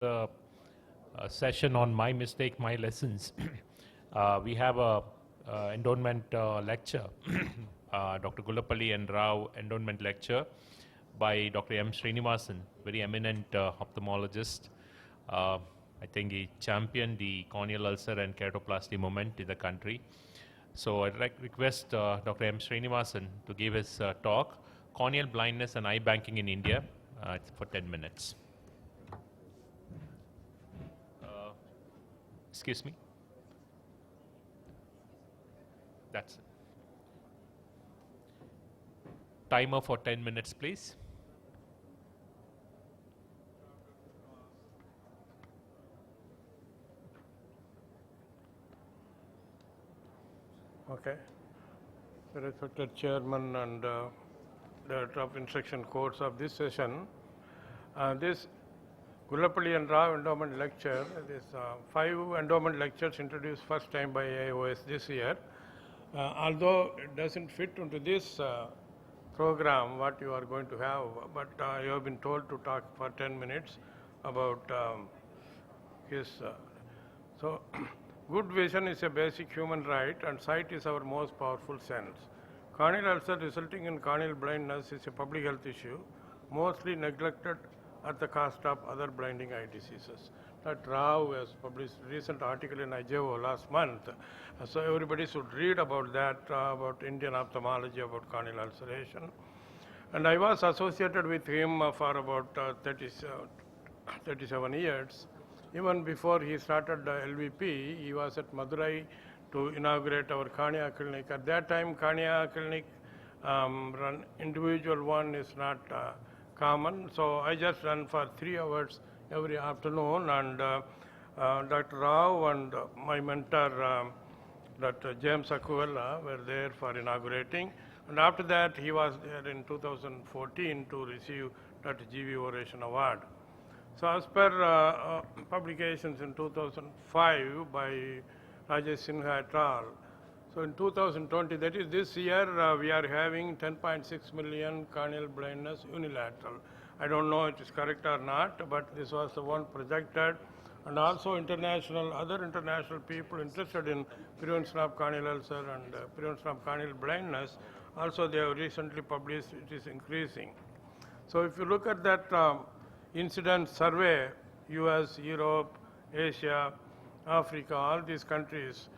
a session on my mistake, my lessons. We have a endowment lecture, Dr. Gullapalli and Rao endowment lecture by Dr. M. Srinivasan, very eminent ophthalmologist. I think he championed the corneal ulcer and keratoplasty movement in the country. So I'd like to request Dr. M. Srinivasan to give his talk, Corneal Blindness and Eye Banking in India, for 10 minutes. Excuse me? That's it. Timer for 10 minutes, please. Okay. The respected chairman and director of instruction course of this session, this Gullapalli and Rao endowment lecture, this 5 endowment lectures introduced first time by AIOS this year. Although it doesn't fit into this program what you are going to have, but you have been told to talk for 10 minutes about his. So good vision is a basic human right and sight is our most powerful sense. Corneal ulcer resulting in corneal blindness is a public health issue, mostly neglected at the cost of other blinding eye diseases. That Rao has published a recent article in IJO last month. So everybody should read about that, about Indian ophthalmology, about corneal ulceration. And I was associated with him for about 37 years. Even before he started LVP, he was at Madurai to inaugurate our cornea clinic. At that time, cornea clinic run individual one is not common. So I just run for 3 hours every afternoon, and Dr. Rao and my mentor, Dr. James Akuella, were there for inaugurating. And after that, he was there in 2014 to receive Dr. G.V. Oration Award. So as per publications in 2005 by Rajesh Sinha et al., so in 2020, that is this year, we are having 10.6 million corneal blindness unilateral. I don't know if it is correct or not, but this was the one projected. And also other international people interested in prevention of corneal ulcer and prevention of corneal blindness, also they have recently published it is increasing. So if you look at that incidence survey, US, Europe, Asia, Africa, all these countries,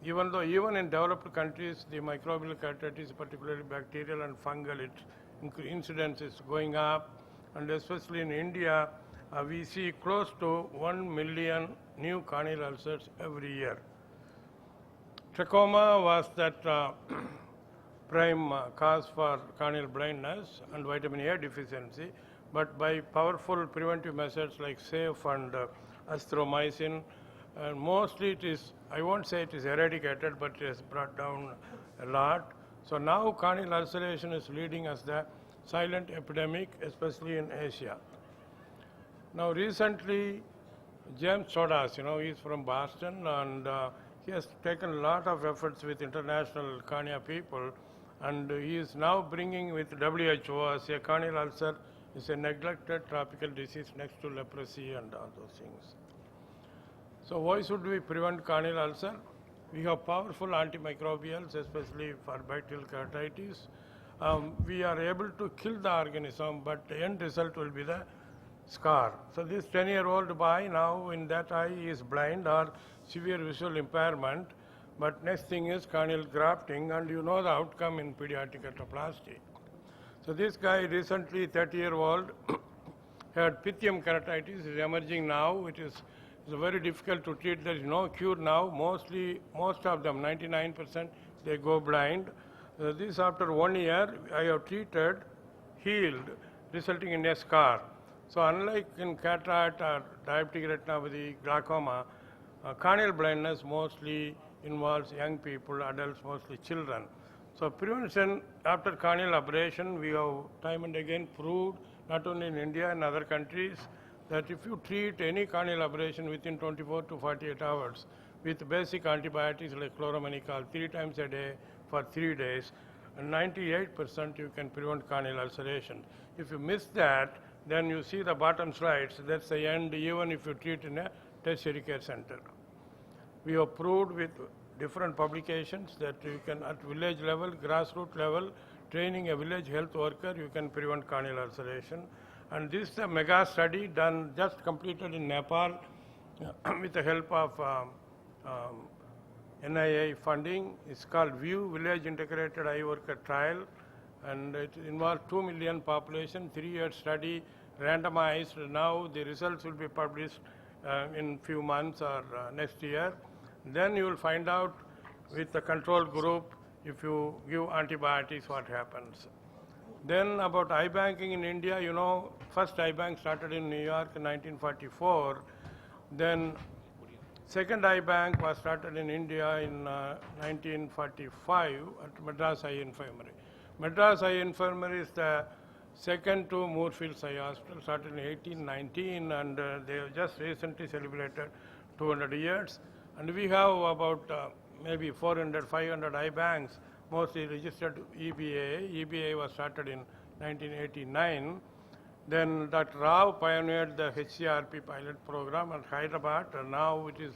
even in developed countries, the microbial keratitis, particularly bacterial and fungal, incidence is going up, and especially in India, we see close to 1 million new corneal ulcers every year. Trachoma was that prime cause for corneal blindness and vitamin A deficiency, but by powerful preventive measures like SAFE and azithromycin, and mostly it is, I won't say it is eradicated, but it has brought down a lot. So now corneal ulceration is leading as the silent epidemic, especially in Asia. Now recently, James Chodas, he is from Boston, and he has taken a lot of efforts with international cornea people, and he is now bringing with WHO as a corneal ulcer is a neglected tropical disease next to leprosy and all those things. So why should we prevent corneal ulcer? We have powerful antimicrobials, especially for bacterial keratitis. We are able to kill the organism, but the end result will be the scar. So this 10-year-old boy now in that eye is blind or severe visual impairment, but next thing is corneal grafting, and you know the outcome in pediatric keratoplasty. So this guy recently, 30-year-old, had pythium keratitis, is emerging now. It's very difficult to treat. There is no cure now. Most of them, 99%, they go blind. This after 1 year, I have treated, healed, resulting in a scar. So unlike in cataract or diabetic retinopathy, glaucoma, corneal blindness mostly involves young people, adults, mostly children. So prevention after corneal aberration, we have time and again proved, not only in India and other countries, that if you treat any corneal aberration within 24 to 48 hours with basic antibiotics like chloromenical 3 times a day for 3 days, and 98% you can prevent corneal ulceration. If you miss that, then you see the bottom slides, that's the end even if you treat in a tertiary care center. We have proved with different publications that you can at village level, grassroots level, training a village health worker, you can prevent corneal ulceration. And this is a mega study done, just completed in Nepal with the help of NIA funding. It's called VIEW, Village Integrated Eye Worker Trial, and it involved 2 million population, 3-year study, randomized. Now the results will be published in few months or next year. Then you will find out with the control group, if you give antibiotics, what happens. Then about eye banking in India, you know, first eye bank started in New York in 1944. Then second eye bank was started in India in 1945 at Madras Eye Infirmary. Madras Eye Infirmary is the second to Moorfields Eye Hospital, started in 1819, and they have just recently celebrated 200 years. And we have about maybe 400, 500 eye banks, mostly registered to EBA. EBA was started in 1989. Then Dr. Rao pioneered the HCRP pilot program at Hyderabad, and now it is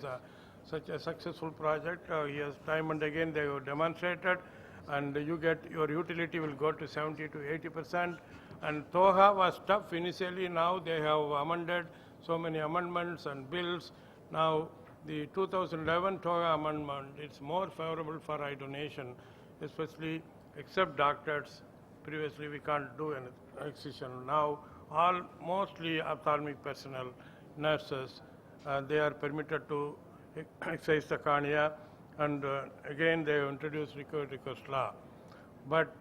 such a successful project. He has time and again they have demonstrated, and you get your utility will go to 70 to 80%. And TOHA was tough initially. Now they have amended so many amendments and bills. Now the 2011 TOHA amendment, it's more favorable for eye donation, especially except doctors. Previously we can't do an excision. Now all mostly ophthalmic personnel, nurses, they are permitted to excise the cornea, and again they have introduced recovery request law. But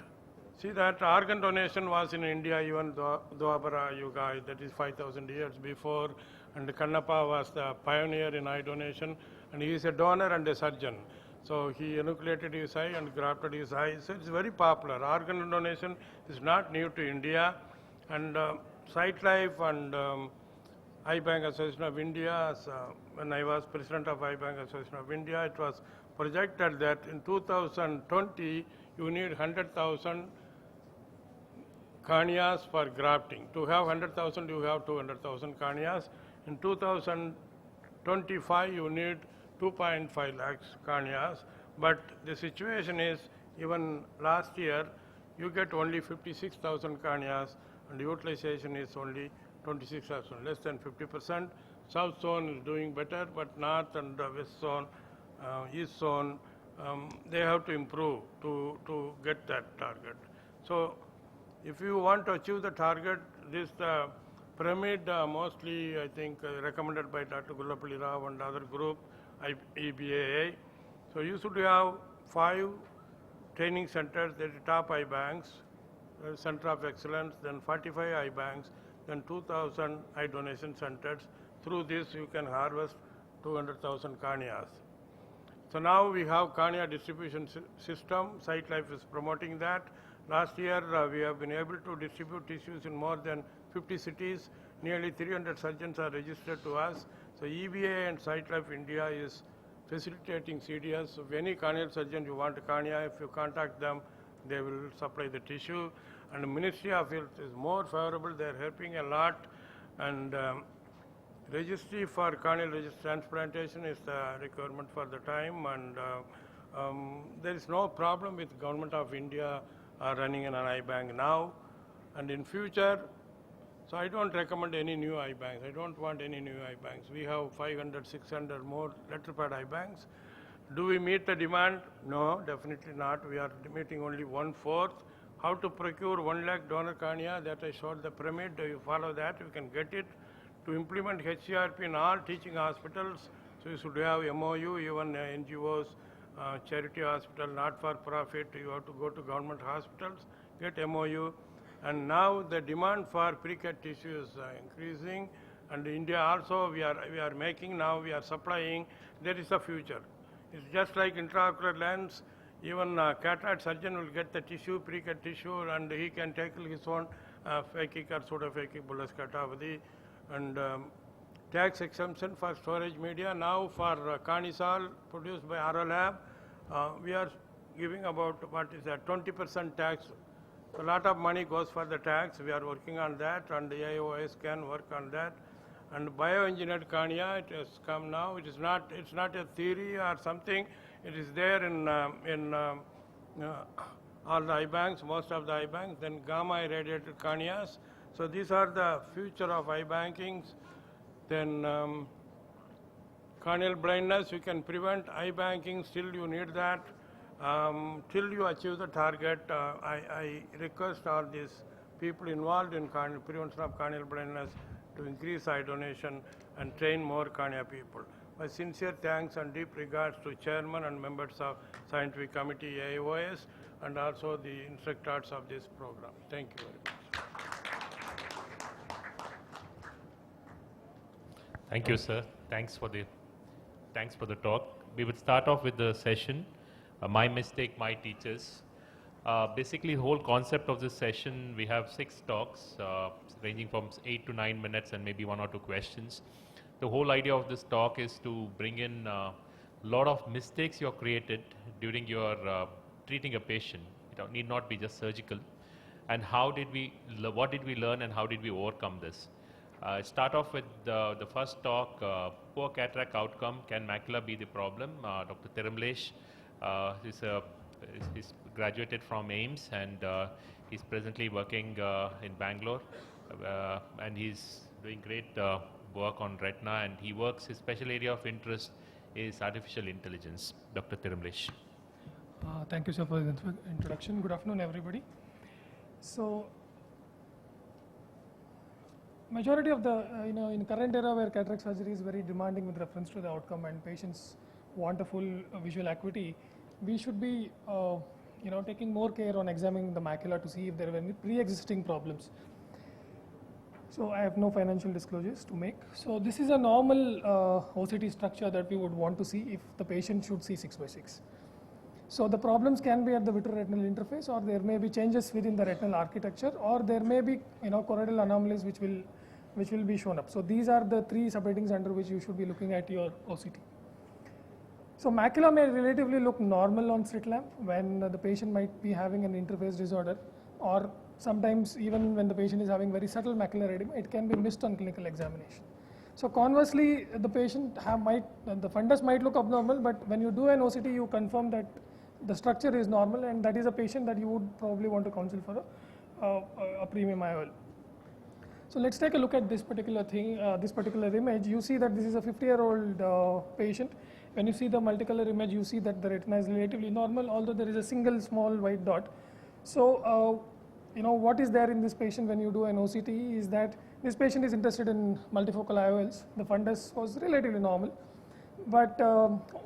see that organ donation was in India even Dwapara Yuga, that is 5,000 years before, and Kannappa was the pioneer in eye donation, and he is a donor and a surgeon. So he enucleated his eye and grafted his eye. So it's very popular. Organ donation is not new to India, and SightLife and Eye Bank Association of India, when I was president of Eye Bank Association of India, it was projected that in 2020 you need 100,000 corneas for grafting. To have 100,000, you have 200,000 corneas. In 2025, you need 2.5 lakhs corneas. But the situation is, even last year, you get only 56,000 corneas, and utilization is only 26,000, less than 50%. South zone is doing better, but north and west zone, east zone, they have to improve to get that target. So if you want to achieve the target, this pyramid mostly I think recommended by Dr. Gullapalli Rao and other group, EBAA. So you should have 5 training centers, that is top eye banks, center of excellence, then 45 eye banks, then 2,000 eye donation centers. Through this you can harvest 200,000 corneas. So now we have cornea distribution system. SightLife is promoting that. Last year we have been able to distribute tissues in more than 50 cities. Nearly 300 surgeons are registered to us. So EBA and SightLife India is facilitating CDS. If any corneal surgeon you want a cornea, if you contact them, they will supply the tissue. And the Ministry of Health is more favorable. They are helping a lot. And registry for corneal transplantation is the requirement for the time. And there is no problem with Government of India running an eye bank now. And in future, so I don't recommend any new eye banks. I don't want any new eye banks. We have 500, 600 more letterpad eye banks. Do we meet the demand? No, definitely not. We are meeting only 1/4. How to procure 1 lakh donor cornea, that I showed the pyramid. You follow that, you can get it. To implement HCRP in all teaching hospitals, so you should have MOU, even NGOs, charity hospital, not for profit, you have to go to government hospitals, get MOU. And now the demand for pre-cut tissue is increasing, and India also we are making now, we are supplying. There is a future. It's just like intraocular lens. Even cataract surgeon will get the tissue, pre-cut tissue, and he can tackle his own phakic or pseudophakic bullous catavati. And tax exemption for storage media. Now for Carnisol produced by RO Lab, we are giving about, what is that, 20% tax A lot of money goes for the tax. We are working on that, and the AIOS can work on that. And bioengineered cornea, it has come now. It's not a theory or something. It is there in all the eye banks, most of the eye banks. Then gamma irradiated corneas. So these are the future of eye bankings. Then corneal blindness, you can prevent eye banking. Still, you need that. Till you achieve the target, I request all these people involved in prevention of corneal blindness to increase eye donation and train more cornea people. My sincere thanks and deep regards to chairman and members of scientific committee AIOS and also the instructors of this program. Thank you very much. Thank you, sir. Thanks for the talk. We would start off with the session. My mistake, my teachers. Basically, the whole concept of this session, we have 6 talks ranging from 8 to 9 minutes and maybe 1 or 2 questions. The whole idea of this talk is to bring in a lot of mistakes you have created during your treating a patient. It need not be just surgical. And what did we learn and how did we overcome this? Start off with the first talk, poor cataract outcome. Can macula be the problem? Dr. Tirumlesh he's graduated from AIIMS and he's presently working in Bangalore and he's doing great work on retina, and he works, his special area of interest is artificial intelligence. Dr. Tirumlesh. Thank you, sir, for the introduction. Good afternoon, everybody. So, majority of the, in current era where cataract surgery is very demanding with reference to the outcome and patients want a full visual acuity, we should be, taking more care on examining the macula to see if there are any pre-existing problems. So I have no financial disclosures to make. So this is a normal OCT structure that we would want to see if the patient should see 6/6. So the problems can be at the vitreoretinal interface, or there may be changes within the retinal architecture, or there may be choroidal anomalies which will be shown up. So these are the 3 subheadings under which you should be looking at your OCT. So macula may relatively look normal on slit lamp when the patient might be having an interface disorder, or sometimes even when the patient is having very subtle macular edema, it can be missed on clinical examination. So conversely, the patient the fundus might look abnormal, but when you do an OCT, you confirm that the structure is normal, and that is a patient that you would probably want to counsel for a premium IOL. So let's take a look at this particular thing, this particular image. You see that this is a 50-year-old patient. When you see the multicolor image, you see that the retina is relatively normal, although there is a single small white dot. So, what is there in this patient when you do an OCT is that this patient is interested in multifocal IOLs. The fundus was relatively normal, but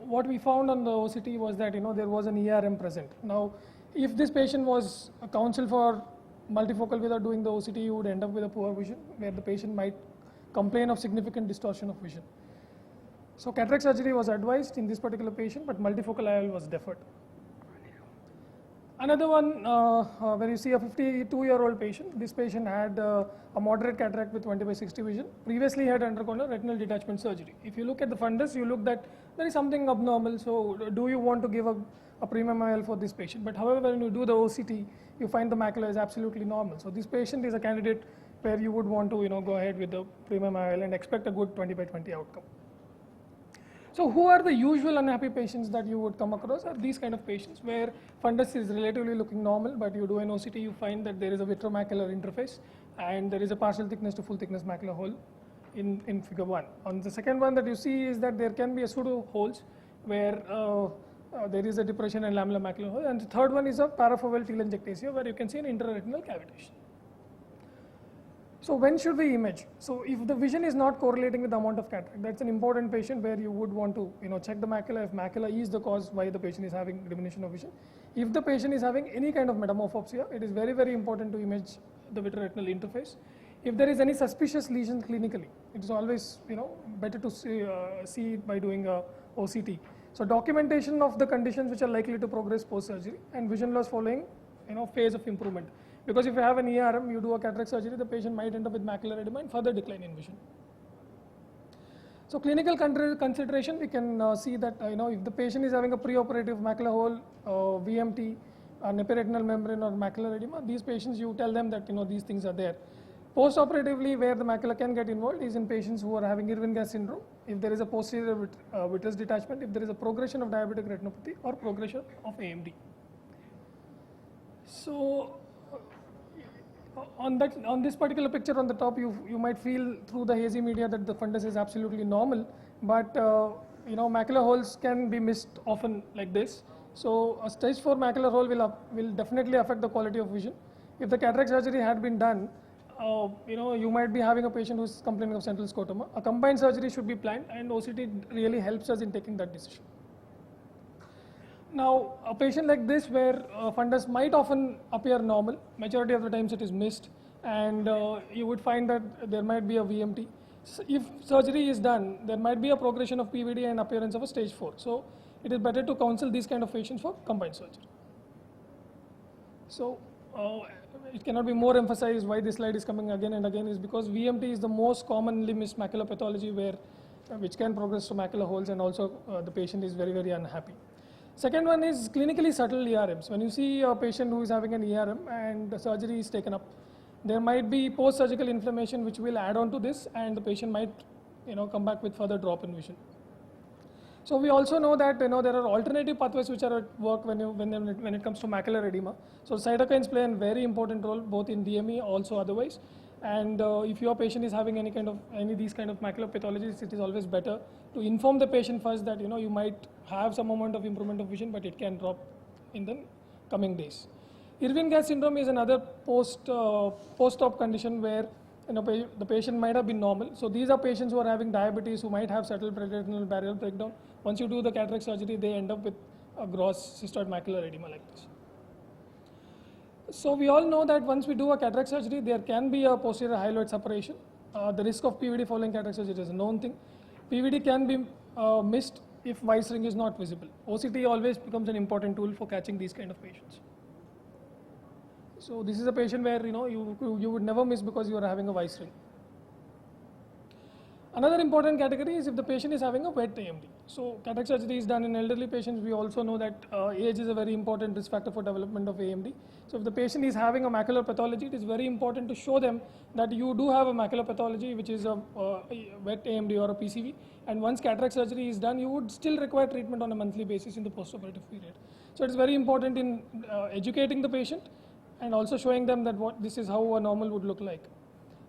what we found on the OCT was that there was an ERM present. Now, if this patient was counseled for multifocal without doing the OCT, you would end up with a poor vision, where the patient might complain of significant distortion of vision. So cataract surgery was advised in this particular patient, but multifocal IOL was deferred. Another one, where you see a 52-year-old patient. This patient had a moderate cataract with 20/60 vision. Previously had undergone a retinal detachment surgery. If you look at the fundus, you look that there is something abnormal. So do you want to give a premium IOL for this patient? But however, when you do the OCT, you find the macula is absolutely normal. So this patient is a candidate where you would want to go ahead with the premium IOL and expect a good 20/20 outcome. So who are the usual unhappy patients that you would come across? Are these kind of patients where fundus is relatively looking normal, but you do an OCT, you find that there is a vitromacular interface and there is a partial thickness to full thickness macular hole in figure 1. On the second one that you see is that there can be a pseudo holes where there is a depression and lamellar macular hole, and the third one is a parafoveal telangiectasia where you can see an intraretinal cavitation. So when should we image? So if the vision is not correlating with the amount of cataract, that's an important patient where you would want to check the macula if macula is the cause why the patient is having diminution of vision. If the patient is having any kind of metamorphopsia, it is very, very important to image the vitreoretinal interface. If there is any suspicious lesion clinically, it is always better to see it by doing a OCT. So documentation of the conditions which are likely to progress post-surgery and vision loss following phase of improvement. Because if you have an ERM, you do a cataract surgery, the patient might end up with macular edema and further decline in vision. So clinical consideration, we can see that if the patient is having a preoperative macular hole, VMT, an epiretinal membrane or macular edema, these patients you tell them that these things are there. Post-operatively, where the macula can get involved is in patients who are having Irwin-Gass syndrome, if there is a posterior vitreous detachment, if there is a progression of diabetic retinopathy or progression of AMD. So on this particular picture on the top, you might feel through the hazy media that the fundus is absolutely normal, but macular holes can be missed often like this. So a stage 4 macular hole will definitely affect the quality of vision. If the cataract surgery had been done, you might be having a patient who is complaining of central scotoma. A combined surgery should be planned, and OCT really helps us in taking that decision. Now, a patient like this where fundus might often appear normal, majority of the times it is missed, and you would find that there might be a VMT. So if surgery is done, there might be a progression of PVD and appearance of a stage 4. So it is better to counsel these kind of patients for combined surgery. So it cannot be more emphasized why this slide is coming again and again is because VMT is the most commonly missed macular pathology which can progress to macular holes, and also the patient is very, very unhappy. Second one is clinically subtle ERMs. When you see a patient who is having an ERM and the surgery is taken up, there might be post-surgical inflammation which will add on to this, and the patient might come back with further drop in vision. So we also know that there are alternative pathways which are at work when it comes to macular edema. So cytokines play a very important role both in DME, also otherwise. And if your patient is having any of these kind of macular pathologies, it is always better to inform the patient first that you might have some amount of improvement of vision, but it can drop in the coming days. Irwin-Gass syndrome is another post-op condition where the patient might have been normal. So these are patients who are having diabetes, who might have subtle preretinal barrier breakdown. Once you do the cataract surgery, they end up with a gross cystoid macular edema like this. So we all know that once we do a cataract surgery, there can be a posterior hyaloid separation. The risk of PVD following cataract surgery is a known thing. PVD can be missed if Weiss ring is not visible. OCT always becomes an important tool for catching these kind of patients. So this is a patient where you would never miss because you are having a Weiss ring. Another important category is if the patient is having a wet AMD. So cataract surgery is done in elderly patients. We also know that age is a very important risk factor for development of AMD. So if the patient is having a macular pathology, it is very important to show them that you do have a macular pathology which is a wet AMD or a PCV. And once cataract surgery is done, you would still require treatment on a monthly basis in the postoperative period. So it is very important in educating the patient and also showing them that this is how a normal would look like.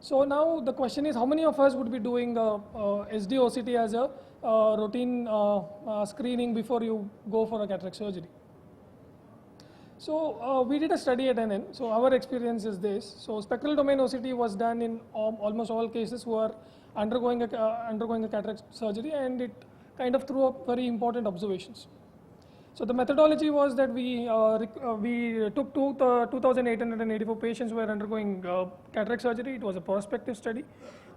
So now the question is, how many of us would be doing SD-OCT as a routine screening before you go for a cataract surgery? So we did a study at NN. So our experience is this. So spectral domain OCT was done in almost all cases who are undergoing a cataract surgery, and it kind of threw up very important observations. So the methodology was that we took 2,884 patients who were undergoing cataract surgery. It was a prospective study.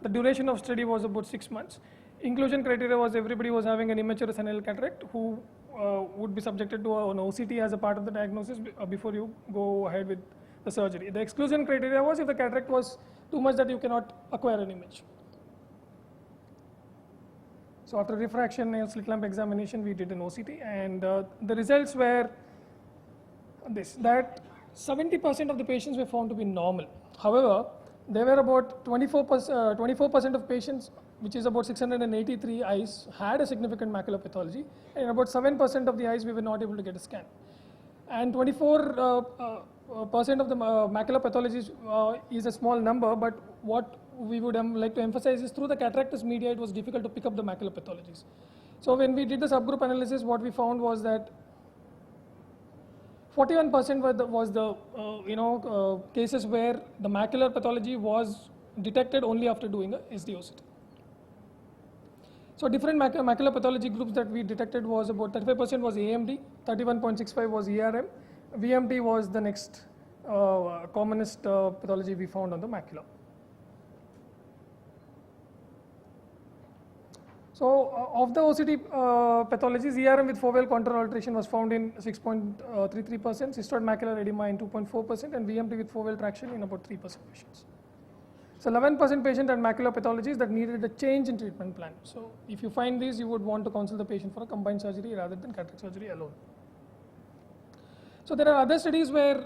The duration of study was about 6 months. Inclusion criteria was everybody was having an immature senile cataract who would be subjected to an OCT as a part of the diagnosis before you go ahead with the surgery. The exclusion criteria was if the cataract was too much that you cannot acquire an image. So after refraction and slit lamp examination, we did an OCT, and the results were this, that 70% of the patients were found to be normal. However, there were about 24% of patients, which is about 683 eyes, had a significant macular pathology, and about 7% of the eyes we were not able to get a scan. And 24% of the macular pathologies is a small number, but what we would like to emphasize is through the cataractous media, it was difficult to pick up the macular pathologies. So when we did the subgroup analysis, what we found was that 41% was the cases where the macular pathology was detected only after doing a SD-OCT. So different macular pathology groups that we detected was about 35% was AMD, 31.65 was ERM, VMT was the next commonest pathology we found on the macula. So of the OCT pathologies, ERM with foveal contour alteration was found in 6.33%, cystoid macular edema in 2.4%, and VMT with foveal traction in about 3% patients. So 11% patient had macular pathologies that needed a change in treatment plan. So if you find these, you would want to counsel the patient for a combined surgery rather than cataract surgery alone. So there are other studies where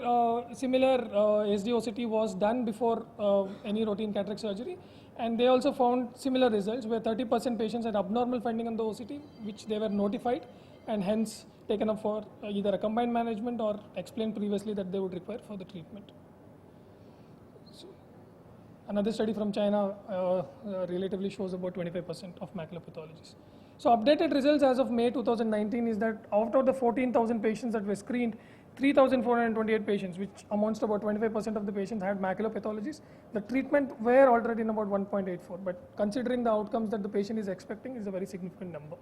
similar SDOCT was done before any routine cataract surgery, and they also found similar results where 30% patients had abnormal finding on the OCT, which they were notified and hence taken up for either a combined management or explained previously that they would require for the treatment. So another study from China relatively shows about 25% of macular pathologies. So updated results as of May 2019 is that out of the 14,000 patients that were screened, 3,428 patients, which amounts to about 25% of the patients, had macular pathologies. The treatment were altered in about 1.84, but considering the outcomes that the patient is expecting, is a very significant number.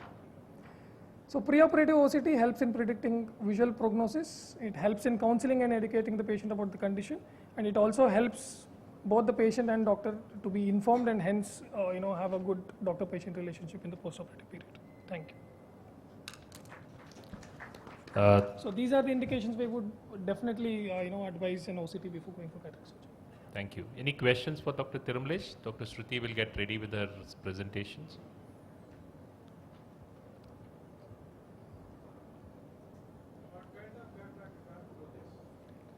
So preoperative OCT helps in predicting visual prognosis. It helps in counseling and educating the patient about the condition, and it also helps both the patient and doctor to be informed and hence have a good doctor-patient relationship in the postoperative period. Thank you. So these are the indications we would definitely advise an OCT before going for cataract surgery. Thank you. Any questions for Dr. Tirumalesh? Dr. Shruti will get ready with her presentations.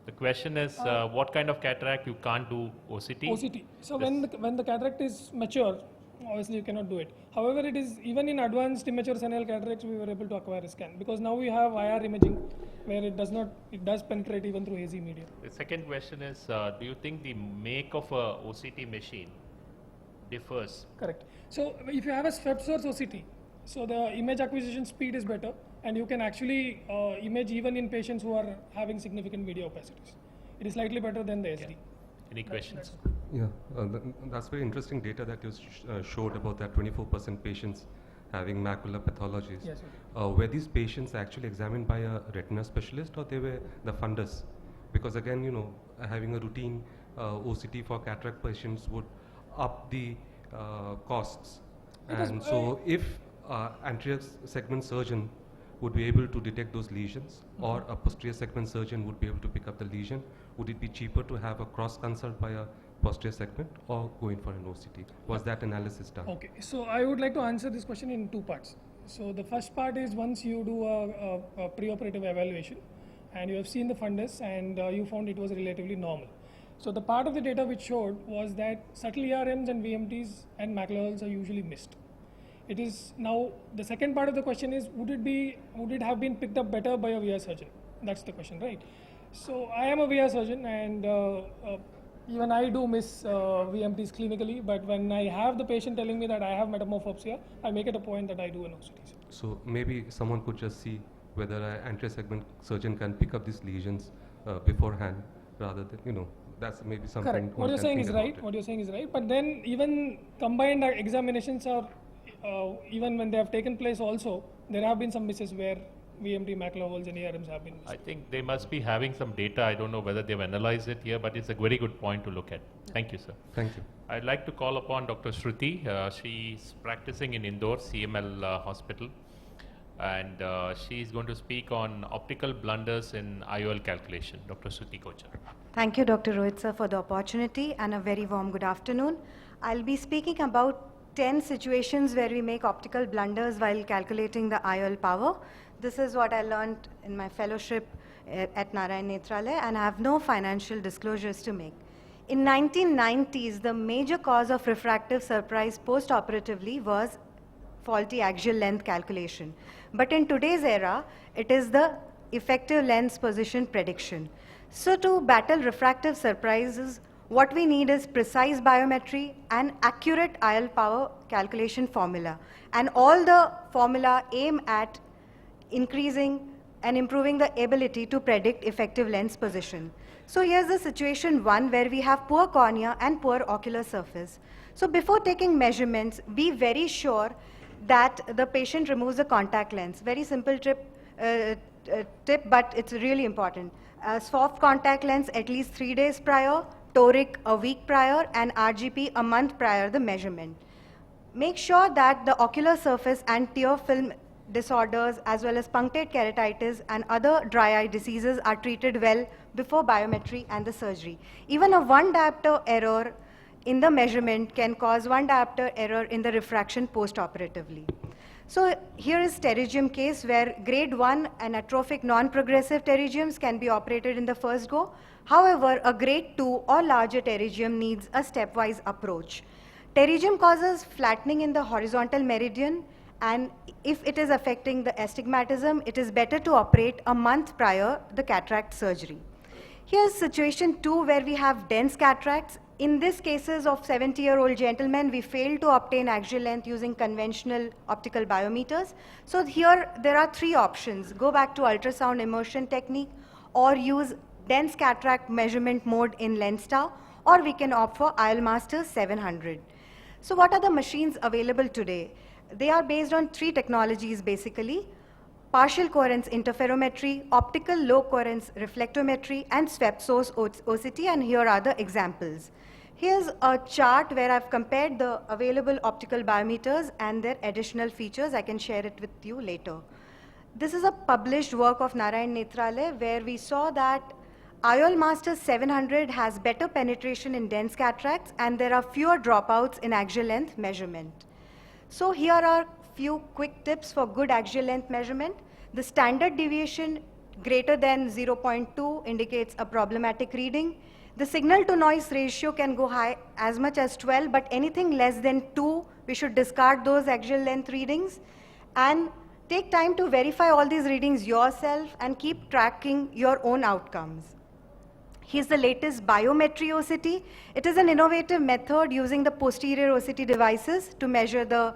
The question is, what kind of cataract you can't do OCT? OCT. So when the cataract is mature, obviously you cannot do it. However, it is even in advanced immature senile cataracts we were able to acquire a scan, because now we have IR imaging where it does penetrate even through hazy medium. The second question is, do you think the make of a OCT machine differs? Correct. So if you have a swept source OCT, so the image acquisition speed is better, and you can actually image even in patients who are having significant media opacities. It is slightly better than the SD. Any questions? Yeah, that's very interesting data that you showed about that 24% patients having macular pathologies. Yes, Were these patients actually examined by a retina specialist, or they were the funders? Because again, having a routine OCT for cataract patients would up the costs. And so if anterior segment surgeon would be able to detect those lesions, or a posterior segment surgeon would be able to pick up the lesion, would it be cheaper to have a cross consult by a posterior segment or go in for an OCT? Was that analysis done? Okay, so I would like to answer this question in two parts. So the first part is, once you do a preoperative evaluation and you have seen the fundus and you found it was relatively normal. So the part of the data which showed was that subtle ERMs and VMTs and macular holes are usually missed. It is now the second part of the question is, would it have been picked up better by a VR surgeon? That's the question, right? So I am a VR surgeon, and even I do miss VMTs clinically, but when I have the patient telling me that I have metamorphopsia, I make it a point that I do an OCT. So maybe someone could just see whether an anterior segment surgeon can pick up these lesions beforehand, rather than, that's maybe something. Correct. What you're saying is right. What you're saying is right. But then even combined examinations are, even when they have taken place also, there have been some misses where VMT, macular holes and ERMs have been missed. I think they must be having some data. I don't know whether they've analyzed it here, but it's a very good point to look at. Thank you, sir. Thank you. I'd like to call upon Dr. Shruti. She's practicing in Indore, CML Hospital, and she's going to speak on optical blunders in IOL calculation. Dr. Shruti Kochar. Thank you, Dr. Rohit sir, for the opportunity, and a very warm good afternoon. I'll be speaking about 10 situations where we make optical blunders while calculating the IOL power. This is what I learned in my fellowship at Narayan Nethralaya, and I have no financial disclosures to make. In 1990s, the major cause of refractive surprise post-operatively was faulty axial length calculation. But in today's era, it is the effective lens position prediction. So to battle refractive surprises, what we need is precise biometry and accurate IOL power calculation formula. And all the formula aim at increasing and improving the ability to predict effective lens position. So here's the situation one where we have poor cornea and poor ocular surface. So before taking measurements, be very sure that the patient removes the contact lens. Very simple tip, but it's really important. Soft contact lens at least 3 days prior, toric a week prior, and RGP a month prior the measurement. Make sure that the ocular surface and tear film disorders as well as punctate keratitis and other dry eye diseases are treated well before biometry and the surgery. Even a 1 diopter error in the measurement can cause 1 diopter error in the refraction post-operatively. So here is pterygium case where grade 1 and atrophic non-progressive pterygiums can be operated in the first go. However, a grade 2 or larger pterygium needs a stepwise approach. Pterygium causes flattening in the horizontal meridian, and if it is affecting the astigmatism, it is better to operate a month prior the cataract surgery. Here's situation 2 where we have dense cataracts. In this cases of 70-year-old gentlemen, we failed to obtain axial length using conventional optical biometers. So here there are 3 options. Go back to ultrasound immersion technique, or use dense cataract measurement mode in Lenstar, or we can opt for IOLMaster 700. So what are the machines available today? They are based on 3 technologies basically: partial coherence interferometry, optical low coherence reflectometry, and swept source OCT, and here are the examples. Here's a chart where I've compared the available optical biometers and their additional features. I can share it with you later. This is a published work of Narayan Nethralaya where we saw that IOLMaster 700 has better penetration in dense cataracts and there are fewer dropouts in axial length measurement. So here are few quick tips for good axial length measurement. The standard deviation greater than 0.2 indicates a problematic reading. The signal to noise ratio can go high as much as 12, but anything less than 2, we should discard those axial length readings. And take time to verify all these readings yourself and keep tracking your own outcomes. Here's the latest biometry OCT. It is an innovative method using the posterior OCT devices to measure the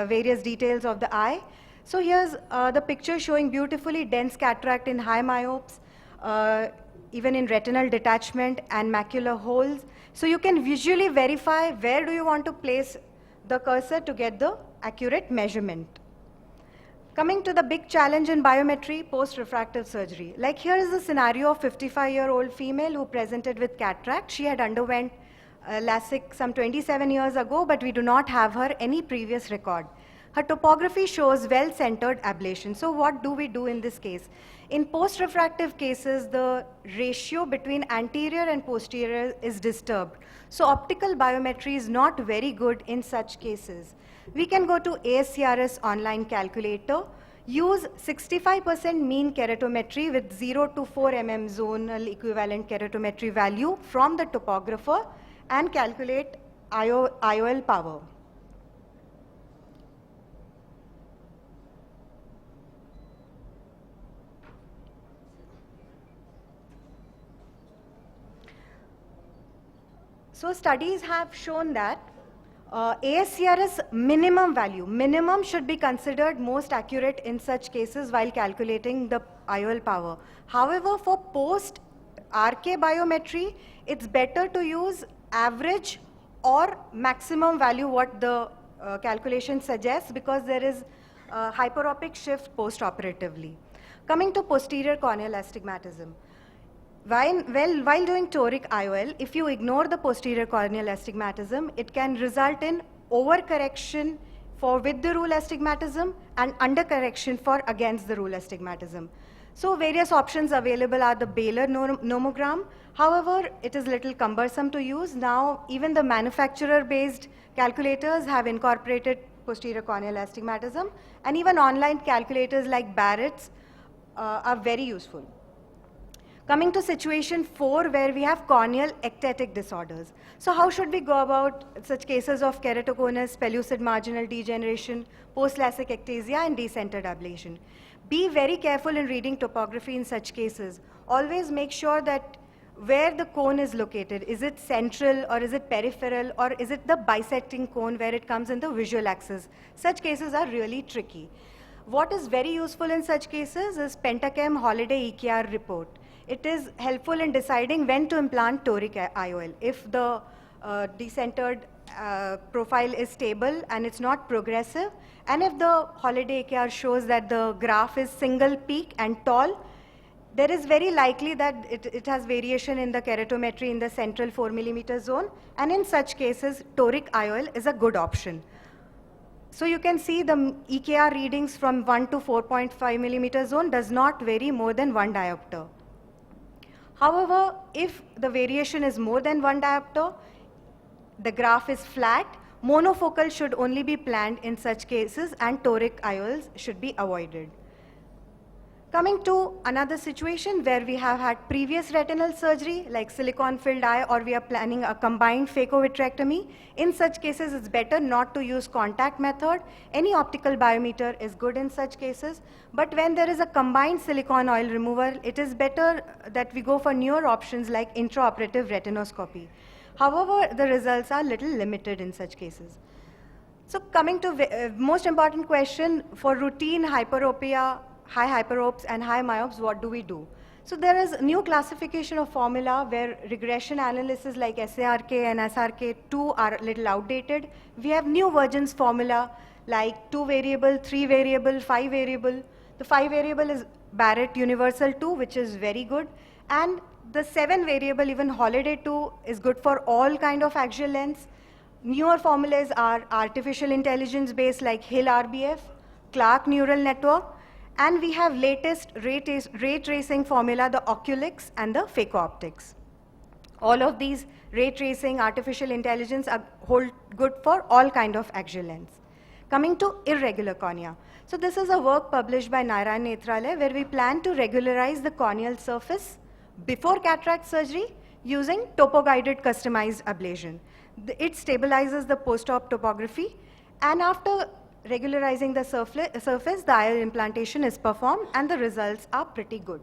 various details of the eye. So here's the picture showing beautifully dense cataract in high myopes, even in retinal detachment and macular holes. So you can visually verify where do you want to place the cursor to get the accurate measurement. Coming to the big challenge in biometry, post-refractive surgery. Like here is the scenario of 55-year-old female who presented with cataract. She had underwent LASIK some 27 years ago, but we do not have her any previous record. Her topography shows well-centered ablation. So what do we do in this case? In post-refractive cases, the ratio between anterior and posterior is disturbed. So optical biometry is not very good in such cases. We can go to ASCRS online calculator, use 65% mean keratometry with 0 to 4 mm zonal equivalent keratometry value from the topographer and calculate IOL power. So studies have shown that ASCRS minimum should be considered most accurate in such cases while calculating the IOL power. However, for post-RK biometry, it's better to use average or maximum value what the calculation suggests, because there is hyperopic shift post-operatively. Coming to posterior corneal astigmatism. While doing toric IOL, if you ignore the posterior corneal astigmatism, it can result in overcorrection for with the rule astigmatism and undercorrection for against the rule astigmatism. So various options available are the Baylor nomogram. However, it is little cumbersome to use. Now, even the manufacturer-based calculators have incorporated posterior corneal astigmatism, and even online calculators like Barrett's are very useful. Coming to situation 4, where we have corneal ectatic disorders. So how should we go about such cases of keratoconus, pellucid marginal degeneration, post-LASIK ectasia, and decentered ablation? Be very careful in reading topography in such cases. Always make sure that where the cone is located, is it central or is it peripheral, or is it the bisecting cone where it comes in the visual axis? Such cases are really tricky. What is very useful in such cases is Pentachem Holiday EKR report. It is helpful in deciding when to implant toric IOL. If the decentered profile is stable and it's not progressive, and if the Holiday EKR shows that the graph is single peak and tall, there is very likely that it has variation in the keratometry in the central 4 mm zone, and in such cases, toric IOL is a good option. So you can see the EKR readings from 1 to 4.5 mm zone does not vary more than 1 diopter. However, if the variation is more than 1 diopter, the graph is flat, Monofocal should only be planned in such cases, and toric IOLs should be avoided. Coming to another situation where we have had previous retinal surgery like silicone-filled eye, or we are planning a combined phaco-vitrectomy, in such cases it's better not to use contact method. Any optical biometer is good in such cases. But when there is a combined silicone oil removal, it is better that we go for newer options like intraoperative retinoscopy. However, the results are little limited in such cases. So coming to most important question, for routine hyperopia, high hyperopes and high myopes, what do we do? So there is new classification of formula where regression analysis like SARK and SRK2 are a little outdated. We have new versions formula like 2 variable, 3 variable, 5 variable. The 5 variable is Barrett Universal 2, which is very good. And the 7 variable, even Holiday 2, is good for all kind of axial lengths. Newer formulas are artificial intelligence based like Hill RBF, Clark Neural Network, and we have latest ray tracing formula, the Oculix and the phaco-optics. All of these ray tracing, artificial intelligence hold good for all kind of axial lengths. Coming to irregular cornea. So this is a work published by Narayan Nethralaya where we plan to regularize the corneal surface before cataract surgery using topo-guided customized ablation. It stabilizes the post-op topography, and after regularizing the surface, the IOL implantation is performed and the results are pretty good.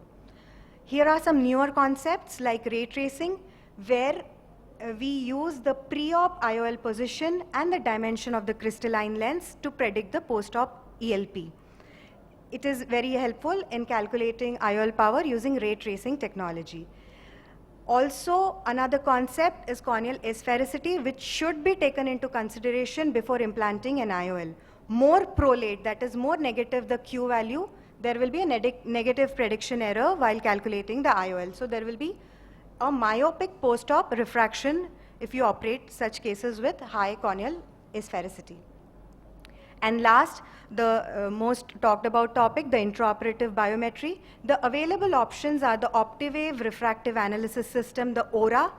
Here are some newer concepts like ray tracing, where we use the pre-op IOL position and the dimension of the crystalline lens to predict the post-op ELP. It is very helpful in calculating IOL power using ray tracing technology. Also, another concept is corneal asphericity, which should be taken into consideration before implanting an IOL. More prolate, that is more negative the Q value, there will be a negative prediction error while calculating the IOL. So there will be a myopic post-op refraction if you operate such cases with high corneal asphericity. And last, the most talked about topic, the intraoperative biometry. The available options are the Optiwave refractive analysis system, the ORA,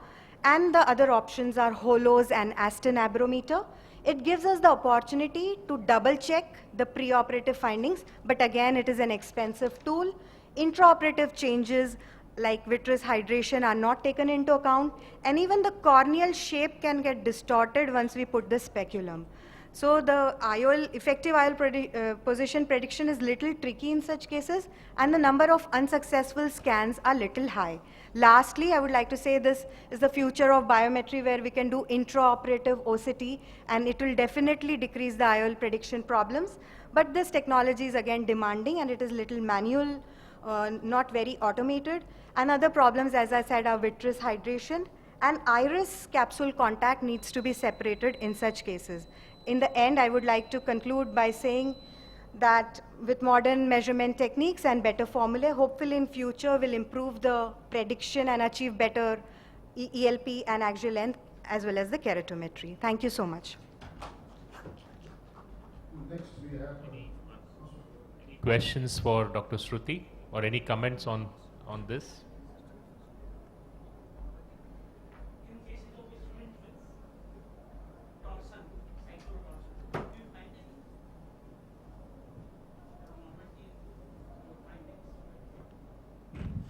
and the other options are Holos and Aston Abrometer. It gives us the opportunity to double check the preoperative findings, but again, it is an expensive tool. Intraoperative changes like vitreous hydration are not taken into account, and even the corneal shape can get distorted once we put the speculum. So the effective IOL position prediction is little tricky in such cases, and the number of unsuccessful scans are little high. Lastly, I would like to say this is the future of biometry, where we can do intraoperative OCT, and it will definitely decrease the IOL prediction problems. But this technology is again demanding, and it is little manual, not very automated. And other problems, as I said, are vitreous hydration, and iris capsule contact needs to be separated in such cases. In the end, I would like to conclude by saying that with modern measurement techniques and better formulae, hopefully in future we'll improve the prediction and achieve better ELP and axial length as well as the keratometry. Thank you so much. Next we have Any questions for Dr. Shruti, or any comments on this?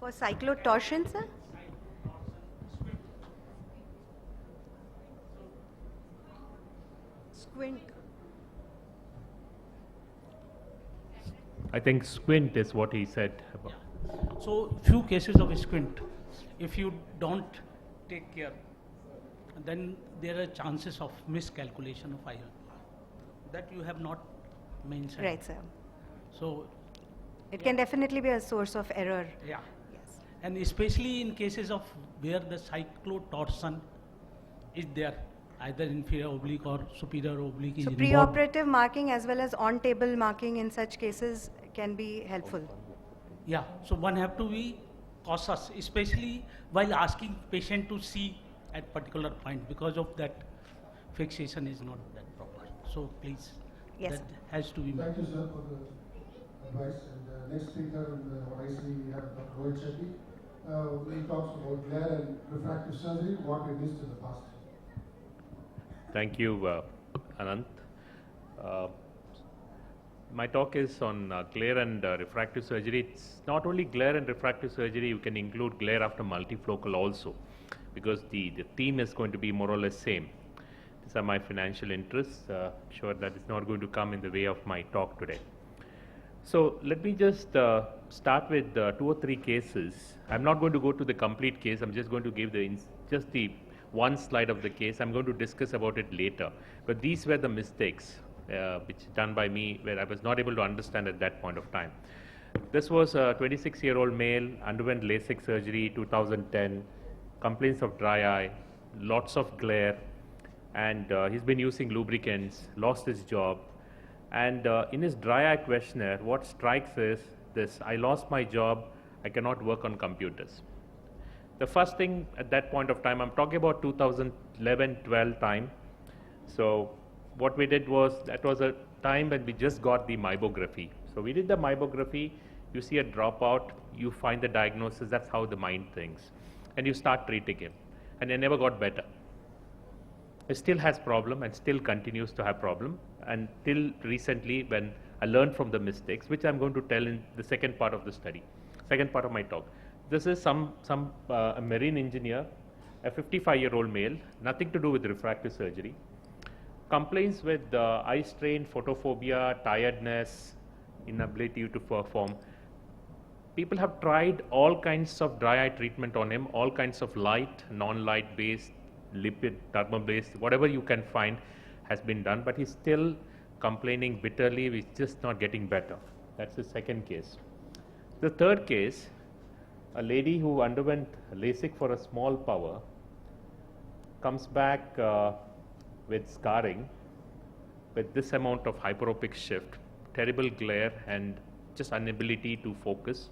For cyclotorsion, sir? Squint. I think squint is what he said about. So few cases of squint, if you don't take care, then there are chances of miscalculation of IOL that you have not mentioned. Right, sir. So It can definitely be a source of error. yeah, Yes. and especially in cases of where the cyclotorsion is there, either inferior oblique or superior oblique is So involved. preoperative marking as well as on-table marking in such cases can be helpful. Yeah, so one have to be cautious, especially while asking patient to see at particular point, because of that fixation is not that proper. So please, Yes, that sir. has to be. Thank you, sir, for the advice. And next speaker in what I see, we have Dr. Rohit Shetty. He talks about glare and refractive surgery, what it is to the past. Thank you, Anant. Uh, my talk is on glare and refractive surgery. It's not only glare and refractive surgery, you can include glare after multifocal also, because the theme is going to be more or less same. These are my financial interests. Sure that it's not going to come in the way of my talk today. So let me just start with 2 or 3 cases. I'm not going to go to the complete case. I'm just going to give just the one slide of the case. I'm going to discuss about it later. But these were the mistakes which done by me, where I was not able to understand at that point of time. This was a 26-year-old male, underwent LASIK surgery 2010, complaints of dry eye, lots of glare, and he's been using lubricants, lost his job. And in his dry eye questionnaire, what strikes is this: I lost my job, I cannot work on computers. The first thing at that point of time, I'm talking about 2011-12 time. So what we did was, that was a time when we just got the myopography. So we did the myopography, you see a dropout, you find the diagnosis, that's how the mind thinks. And you start treating him. And he never got better. He still has problem and still continues to have problem, until recently when I learned from the mistakes, which I'm going to tell in the second part of the study, second part of my talk. This is a marine engineer, a 55-year-old male, nothing to do with refractive surgery, complains with eye strain, photophobia, tiredness, inability to perform. People have tried all kinds of dry eye treatment on him, all kinds of light, non-light based, lipid, thermal based, whatever you can find has been done, but he's still complaining bitterly. He's just not getting better. That's the second case. The third case, a lady who underwent LASIK for a small power, comes back with scarring, with this amount of hyperopic shift, terrible glare, and just inability to focus.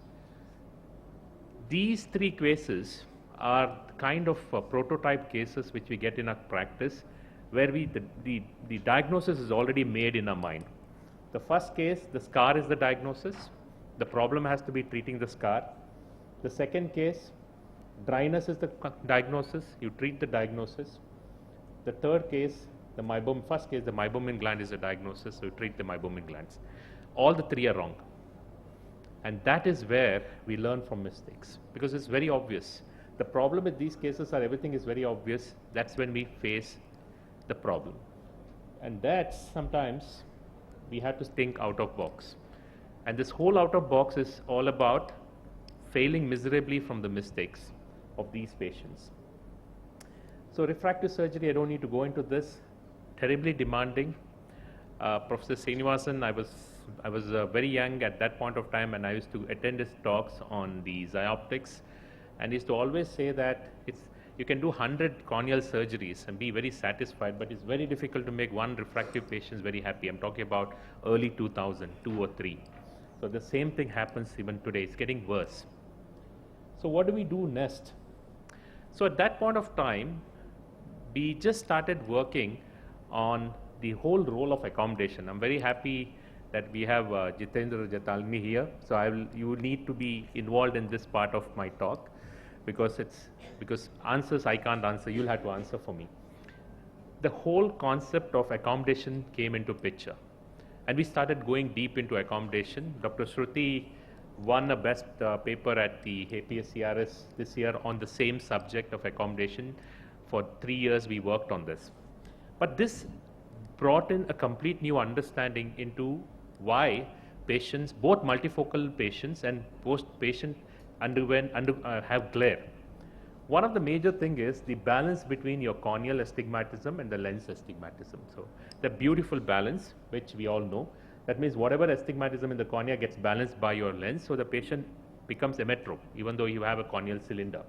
These 3 cases are kind of prototype cases which we get in our practice, where the diagnosis is already made in our mind. The first case, the scar is the diagnosis. The problem has to be treating the scar. The second case, dryness is the diagnosis. You treat the diagnosis. The third case, first case, the meibomian gland is the diagnosis, so you treat the meibomian glands. All the 3 are wrong. And that is where we learn from mistakes, because it's very obvious. The problem with these cases are everything is very obvious. That's when we face the problem. And that's sometimes we have to think out of box. And this whole out of box is all about failing miserably from the mistakes of these patients. So refractive surgery, I don't need to go into this, terribly demanding. Professor Srinivasan, I was very young at that point of time, and I used to attend his talks on the Xioptics, and he used to always say that you can do 100 corneal surgeries and be very satisfied, but it's very difficult to make one refractive patient very happy. I'm talking about early 2000, 2 or 3. So the same thing happens even today. It's getting worse. So what do we do next? So at that point of time, we just started working on the whole role of accommodation. I'm very happy that we have Jitendra Jatalni here. So you need to be involved in this part of my talk, because answers I can't answer, you'll have to answer for me. The whole concept of accommodation came into picture, and we started going deep into accommodation. Dr. Shruti won a best paper at the APSCRS this year on the same subject of accommodation. For 3 years we worked on this. But this brought in a complete new understanding into why patients, both multifocal patients and post-patient have glare. One of the major thing is the balance between your corneal astigmatism and the lens astigmatism. So the beautiful balance, which we all know, that means whatever astigmatism in the cornea gets balanced by your lens, so the patient becomes emmetrope, even though you have a corneal cylinder.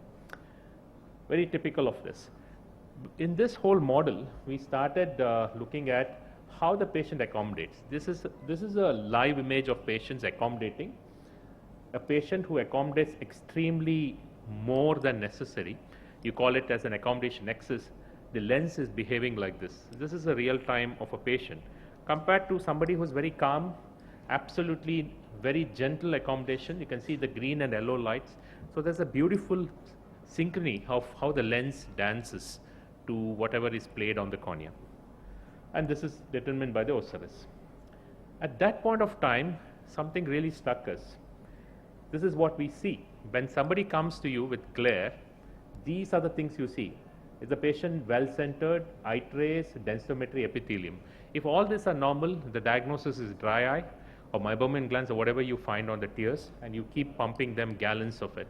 Very typical of this. In this whole model, we started looking at how the patient accommodates. This is a live image of patients accommodating. A patient who accommodates extremely more than necessary, you call it as an accommodation excess, the lens is behaving like this. This is a real time of a patient. Compared to somebody who's very calm, absolutely very gentle accommodation, you can see the green and yellow lights. So there's a beautiful synchrony of how the lens dances to whatever is played on the cornea. and this is determined by the Osiris. At that point of time, something really struck us. This is what we see. When somebody comes to you with glare, these are the things you see. Is the patient well-centered, eye trace, densitometry, epithelium? If all these are normal, the diagnosis is dry eye or meibomian glands or whatever you find on the tears, and you keep pumping them gallons of it.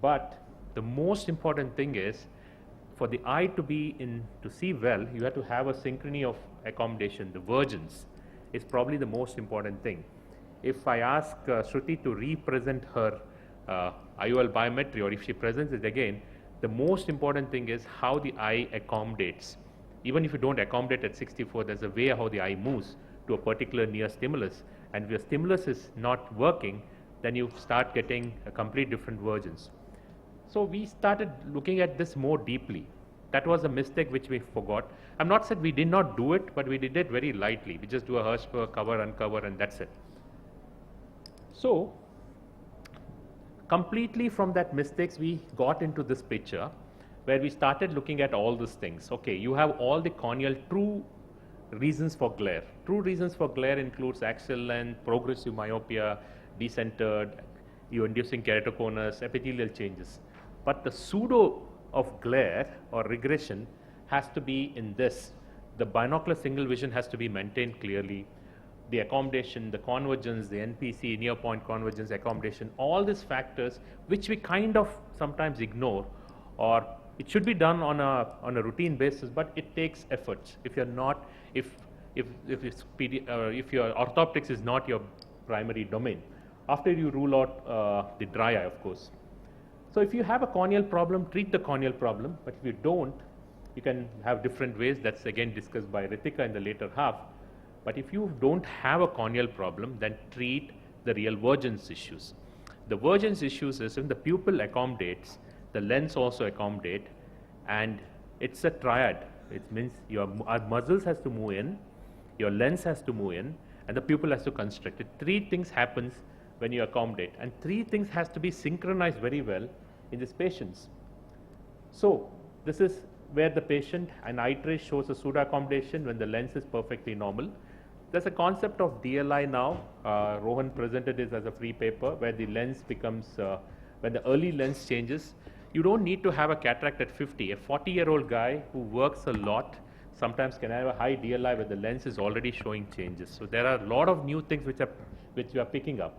But the most important thing is, for the eye to see well, you have to have a synchrony of accommodation. The vergence is probably the most important thing. If I ask Shruti to represent her IOL biometry, or if she presents it again, the most important thing is how the eye accommodates. Even if you don't accommodate at 64, there's a way how the eye moves to a particular near stimulus. And if your stimulus is not working, then you start getting a complete different vergence. So we started looking at this more deeply. That was a mistake which we forgot. I'm not saying we did not do it, but we did it very lightly. We just do a Hirschberg, cover, uncover, and that's it. So completely from that mistakes, we got into this picture where we started looking at all these things. Okay, you have all the corneal true reasons for glare. True reasons for glare includes axial length, progressive myopia, decentered, you're inducing keratoconus, epithelial changes. But the pseudo of glare or regression has to be in this. The binocular single vision has to be maintained clearly. The accommodation, the convergence, the NPC, near point convergence, accommodation, all these factors which we kind of sometimes ignore, or it should be done on a routine basis, but it takes efforts. If you're not, if your orthoptics is not your primary domain, after you rule out the dry eye, of course. So if you have a corneal problem, treat the corneal problem, but if you don't, you can have different ways. That's again discussed by Ritika in the later half. But if you don't have a corneal problem, then treat the real vergence issues. The vergence issues is when the pupil accommodates, the lens also accommodate, and it's a triad. It means your muscles has to move in, your lens has to move in, and the pupil has to constrict it. Three things happens when you accommodate, and three things has to be synchronized very well in these patients. So this is where the patient, an eye trace shows a pseudo accommodation when the lens is perfectly normal. There's a concept of DLI now. Rohan presented this as a free paper where the lens becomes, when the early lens changes, you don't need to have a cataract at 50. A 40-year-old guy who works a lot sometimes can have a high DLI where the lens is already showing changes. So there are a lot of new things which you are picking up.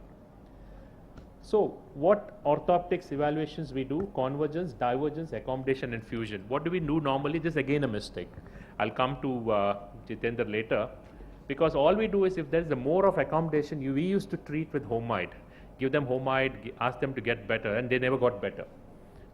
So what orthoptics evaluations we do? Convergence, divergence, accommodation, and fusion. What do we do normally? This is again a mistake. I'll come to Jitendra later. Because all we do is, if there is more of accommodation, we used to treat with homide. Give them homide, ask them to get better, and they never got better.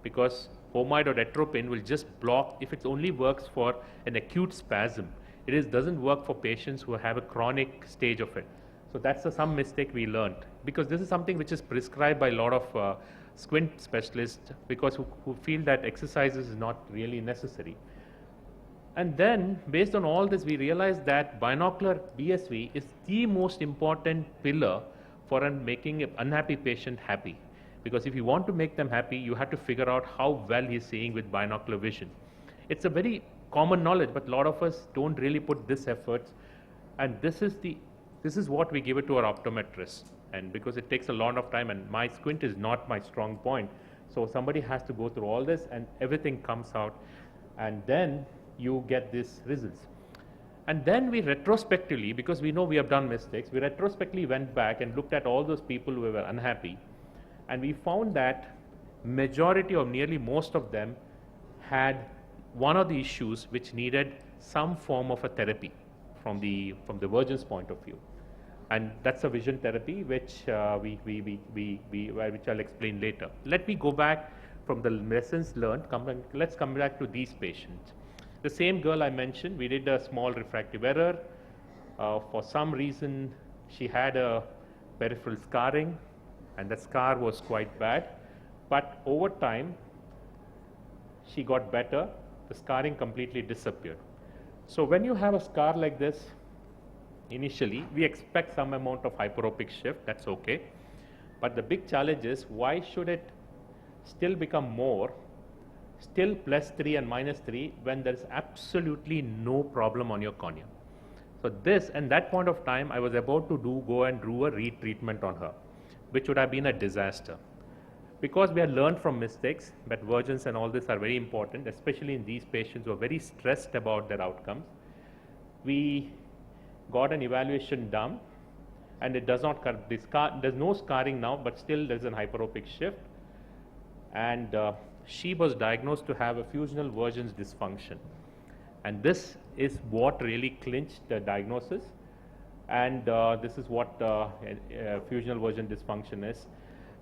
Because homide or atropine will just block, if it only works for an acute spasm. It doesn't work for patients who have a chronic stage of it. So that's some mistake we learned. Because this is something which is prescribed by a lot of squint specialists, because who feel that exercises is not really necessary. And then, based on all this, we realized that binocular BSV is the most important pillar for making an unhappy patient happy. Because if you want to make them happy, you have to figure out how well he's seeing with binocular vision. It's a very common knowledge, but a lot of us don't really put this efforts. And this is what we give it to our optometrists. And because it takes a lot of time, and my squint is not my strong point, so somebody has to go through all this, and everything comes out, and then you get these results. And then we retrospectively, because we know we have done mistakes, we retrospectively went back and looked at all those people who were unhappy, and we found that majority or nearly most of them had one of the issues which needed some form of a therapy from the vergence point of view. And that's a vision therapy which which I'll explain later. Let me go back from the lessons learned. Let's come back to these patients. The same girl I mentioned, we did a small refractive error. For some reason, she had a peripheral scarring, and the scar was quite bad. But over time, she got better. The scarring completely disappeared. So when you have a scar like this, initially, we expect some amount of hyperopic shift. That's okay. But the big challenge is, why should it still become more? still +3 and -3 when there is absolutely no problem on your cornea. So this, and that point of time, I was about to go and do a retreatment on her, which would have been a disaster. Because we had learned from mistakes that versions and all this are very important, especially in these patients who are very stressed about their outcomes. We got an evaluation done, and it does not there's no scarring now, but still there's an hyperopic shift. And she was diagnosed to have a fusional versions dysfunction. And this is what really clinched the diagnosis. And this is what fusional version dysfunction is.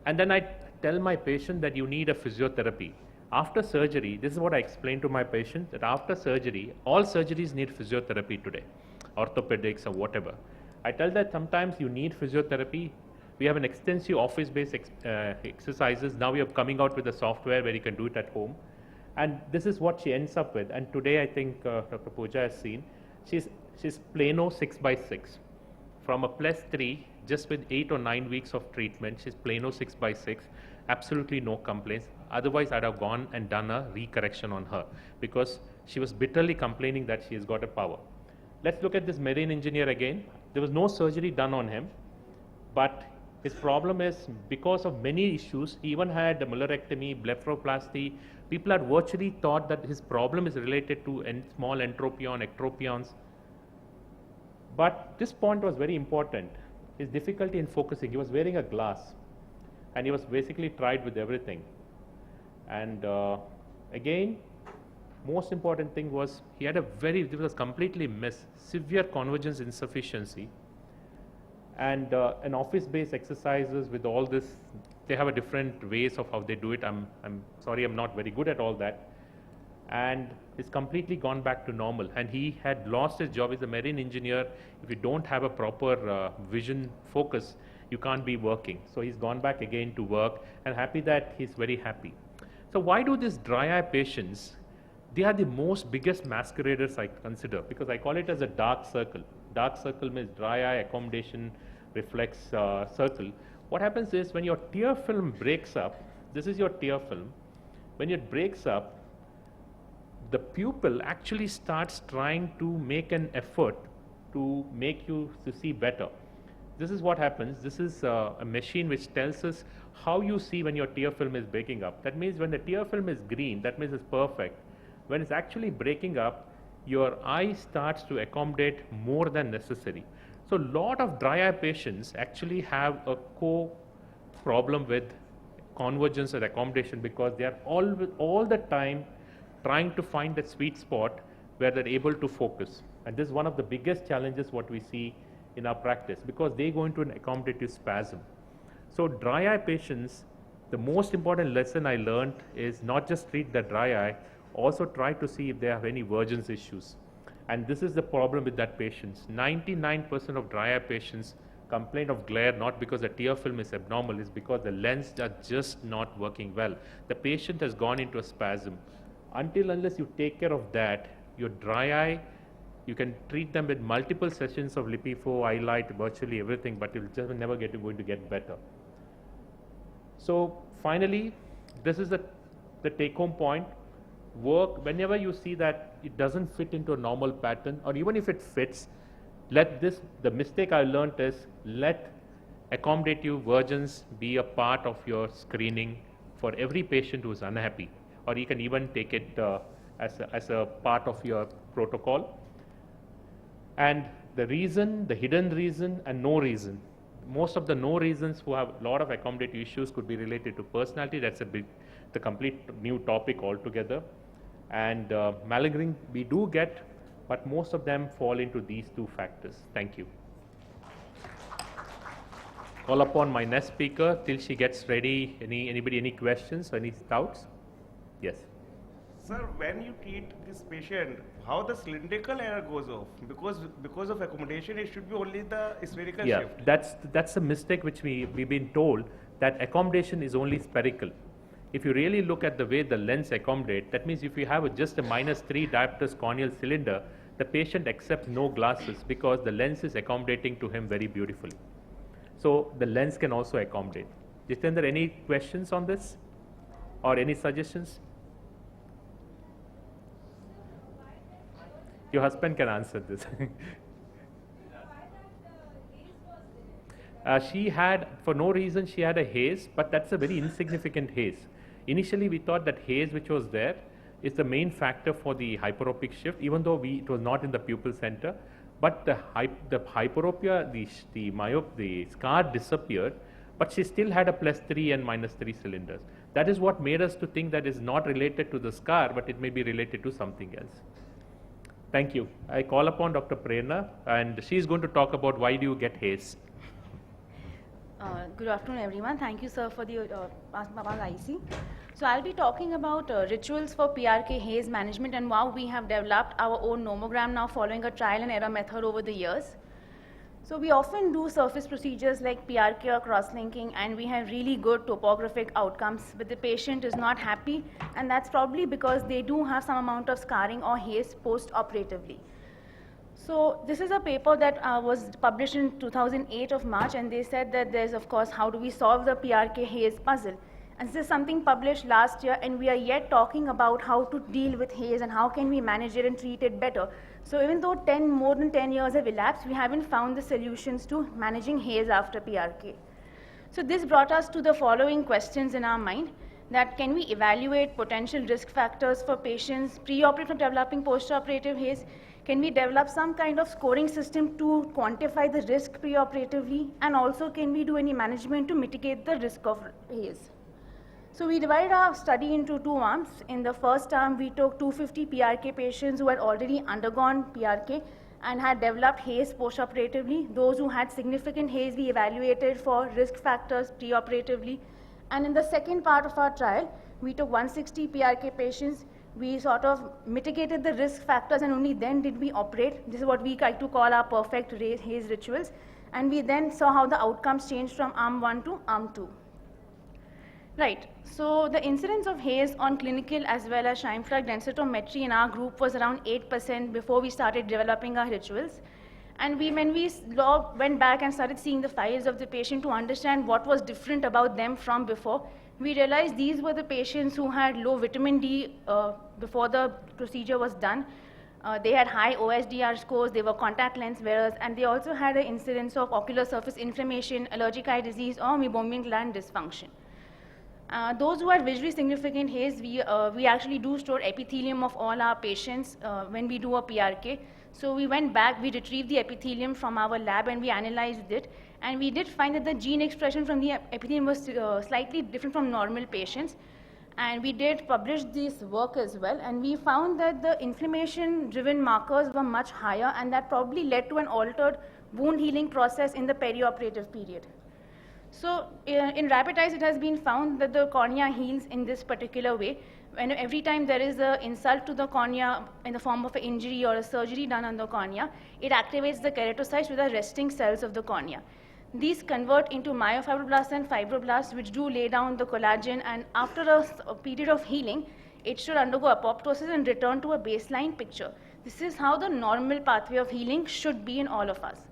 And then I tell my patient that you need a physiotherapy. After surgery, this is what I explain to my patient, that after surgery, all surgeries need physiotherapy today, orthopedics or whatever. I tell that sometimes you need physiotherapy. We have an extensive office-based exercises. Now we are coming out with a software where you can do it at home. And this is what she ends up with. And today I think Dr. Pooja has seen, she's plano 6/6. From a +3, just with 8 or 9 weeks of treatment, she's plano 6/6, absolutely no complaints. Otherwise, I'd have gone and done a recorrection on her because she was bitterly complaining that she has got a power. Let's look at this marine engineer again. There was no surgery done on him, but his problem is because of many issues, he even had a mullerectomy, blepharoplasty. People had virtually thought that his problem is related to small entropion, ectropions. But this point was very important. His difficulty in focusing. He was wearing a glass, and he was basically tried with everything. And again, most important thing was he had it was completely missed, severe convergence insufficiency. And an office-based exercises with all this, they have a different ways of how they do it. I'm sorry, I'm not very good at all that. And he's completely gone back to normal. And he had lost his job as a marine engineer. If you don't have a proper vision focus, you can't be working. So he's gone back again to work, and happy that he's very happy. So why do these dry eye patients, they are the most biggest masqueraders I consider, because I call it as a dark circle. Dark circle means dry eye accommodation reflex circle. What happens is when your tear film breaks up, this is your tear film, when it breaks up, the pupil actually starts trying to make an effort to make you to see better. This is what happens. This is a machine which tells us how you see when your tear film is breaking up. That means when the tear film is green, that means it's perfect. When it's actually breaking up, your eye starts to accommodate more than necessary. So a lot of dry eye patients actually have a problem with convergence or accommodation because they are all the time trying to find that sweet spot where they're able to focus. And this is one of the biggest challenges what we see in our practice, because they go into an accommodative spasm. So dry eye patients, the most important lesson I learned is not just treat the dry eye, also try to see if they have any vergence issues. And this is the problem with that patients. 99% of dry eye patients complain of glare not because the tear film is abnormal, it's because the lens are just not working well. The patient has gone into a spasm. Unless you take care of that, your dry eye, you can treat them with multiple sessions of LipiFo, iLight, virtually everything, but you'll just never going to get better. So finally, this is the take-home point. Work whenever you see that it doesn't fit into a normal pattern, or even if it fits, the mistake I learned is let accommodative vergence be a part of your screening for every patient who is unhappy, or you can even take it as a part of your protocol. And the reason, the hidden reason, and no reason. Most of the no reasons who have a lot of accommodative issues could be related to personality. That's the complete new topic altogether. And malingering we do get, but most of them fall into these two factors. Thank you. Call upon my next speaker till she gets ready. Anybody any questions or any doubts? Yes. Sir, when you treat this patient, how the cylindrical error goes off? Because of accommodation, it should be only the spherical shift. Yeah, that's a mistake which we've been told, that accommodation is only spherical. If you really look at the way the lens accommodate, that means if you have just a -3 diopters corneal cylinder, the patient accepts no glasses because the lens is accommodating to him very beautifully. So the lens can also accommodate. Jitendra, any questions on this or any suggestions? Your husband can answer this. She had, for no reason, she had a haze, but that's a very insignificant haze. Initially, we thought that haze which was there is the main factor for the hyperopic shift, even though it was not in the pupil center. But the hyperopia, the scar disappeared, but she still had a +3 and -3 cylinders. That is what made us to think that is not related to the scar, but it may be related to something else. Thank you. I call upon Dr. Prerna, and she is going to talk about why do you get haze. Good afternoon, everyone. Thank you, sir, for the about IC. So I'll be talking about rituals for PRK haze management and how we have developed our own nomogram now following a trial and error method over the years. So we often do surface procedures like PRK or cross-linking, and we have really good topographic outcomes, but the patient is not happy, and that's probably because they do have some amount of scarring or haze post-operatively. So this is a paper that was published in 2008 of March, and they said that there's, of course, how do we solve the PRK haze puzzle? And this is something published last year, and we are yet talking about how to deal with haze and how can we manage it and treat it better. So even though more than 10 years have elapsed, we haven't found the solutions to managing haze after PRK. So this brought us to the following questions in our mind, that can we evaluate potential risk factors for patients pre-operative developing post-operative haze? Can we develop some kind of scoring system to quantify the risk pre-operatively? And also, can we do any management to mitigate the risk of haze? So we divided our study into 2 arms. In the first arm, we took 250 PRK patients who had already undergone PRK and had developed haze post-operatively. Those who had significant haze, we evaluated for risk factors pre-operatively. And in the second part of our trial, we took 160 PRK patients. We sort of mitigated the risk factors, and only then did we operate. This is what we like to call our perfect haze rituals. And we then saw how the outcomes changed from arm 1 to arm 2. Right, so the incidence of haze on clinical as well as Scheimpflug densitometry in our group was around 8% before we started developing our rituals. And when we went back and started seeing the files of the patient to understand what was different about them from before, we realized these were the patients who had low vitamin D before the procedure was done. They had high OSDR scores, they were contact lens wearers, and they also had an incidence of ocular surface inflammation, allergic eye disease, or meibomian gland dysfunction. Those who had visually significant haze, we actually do store epithelium of all our patients when we do a PRK. So we went back, we retrieved the epithelium from our lab, and we analyzed it. And we did find that the gene expression from the epithelium was slightly different from normal patients. And we did publish this work as well. And we found that the inflammation-driven markers were much higher, and that probably led to an altered wound healing process in the perioperative period. So in rapid eyes, it has been found that the cornea heals in this particular way. When every time there is an insult to the cornea in the form of an injury or a surgery done on the cornea, it activates the keratocytes with the resting cells of the cornea. These convert into myofibroblasts and fibroblasts, which do lay down the collagen, and after a period of healing, it should undergo apoptosis and return to a baseline picture. This is how the normal pathway of healing should be in all of us.